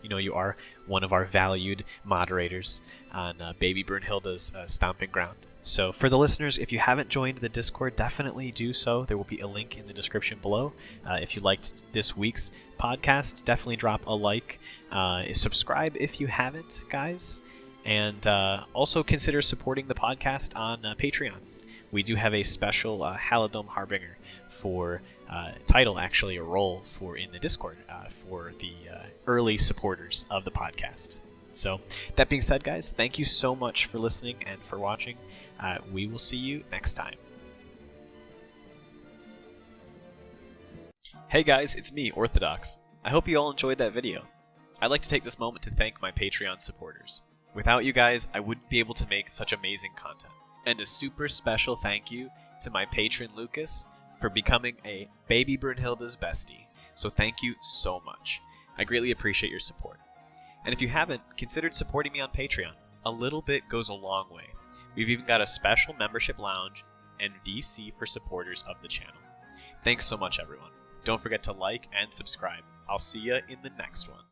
you are one of our valued moderators on Baby Brunhilde's stomping ground. So for the listeners, if you haven't joined the Discord, definitely do so. There will be a link in the description below. If you liked this week's podcast, definitely drop a like. Subscribe if you haven't, guys. And also consider supporting the podcast on Patreon. We do have a special Halidom Harbinger for title, actually a role for in the Discord for the early supporters of the podcast. So that being said, guys, thank you so much for listening and for watching. we will see you next time. Hey guys, it's me, Orthodox. I hope you all enjoyed that video. I'd like to take this moment to thank my Patreon supporters. Without you guys, I wouldn't be able to make such amazing content. And a super special thank you to my patron Lucas for becoming a Baby Brunhilde's bestie. So thank you so much. I greatly appreciate your support. And if you haven't considered supporting me on Patreon, a little bit goes a long way. We've even got a special membership lounge and VC for supporters of the channel. Thanks so much, everyone. Don't forget to like and subscribe. I'll see you in the next one.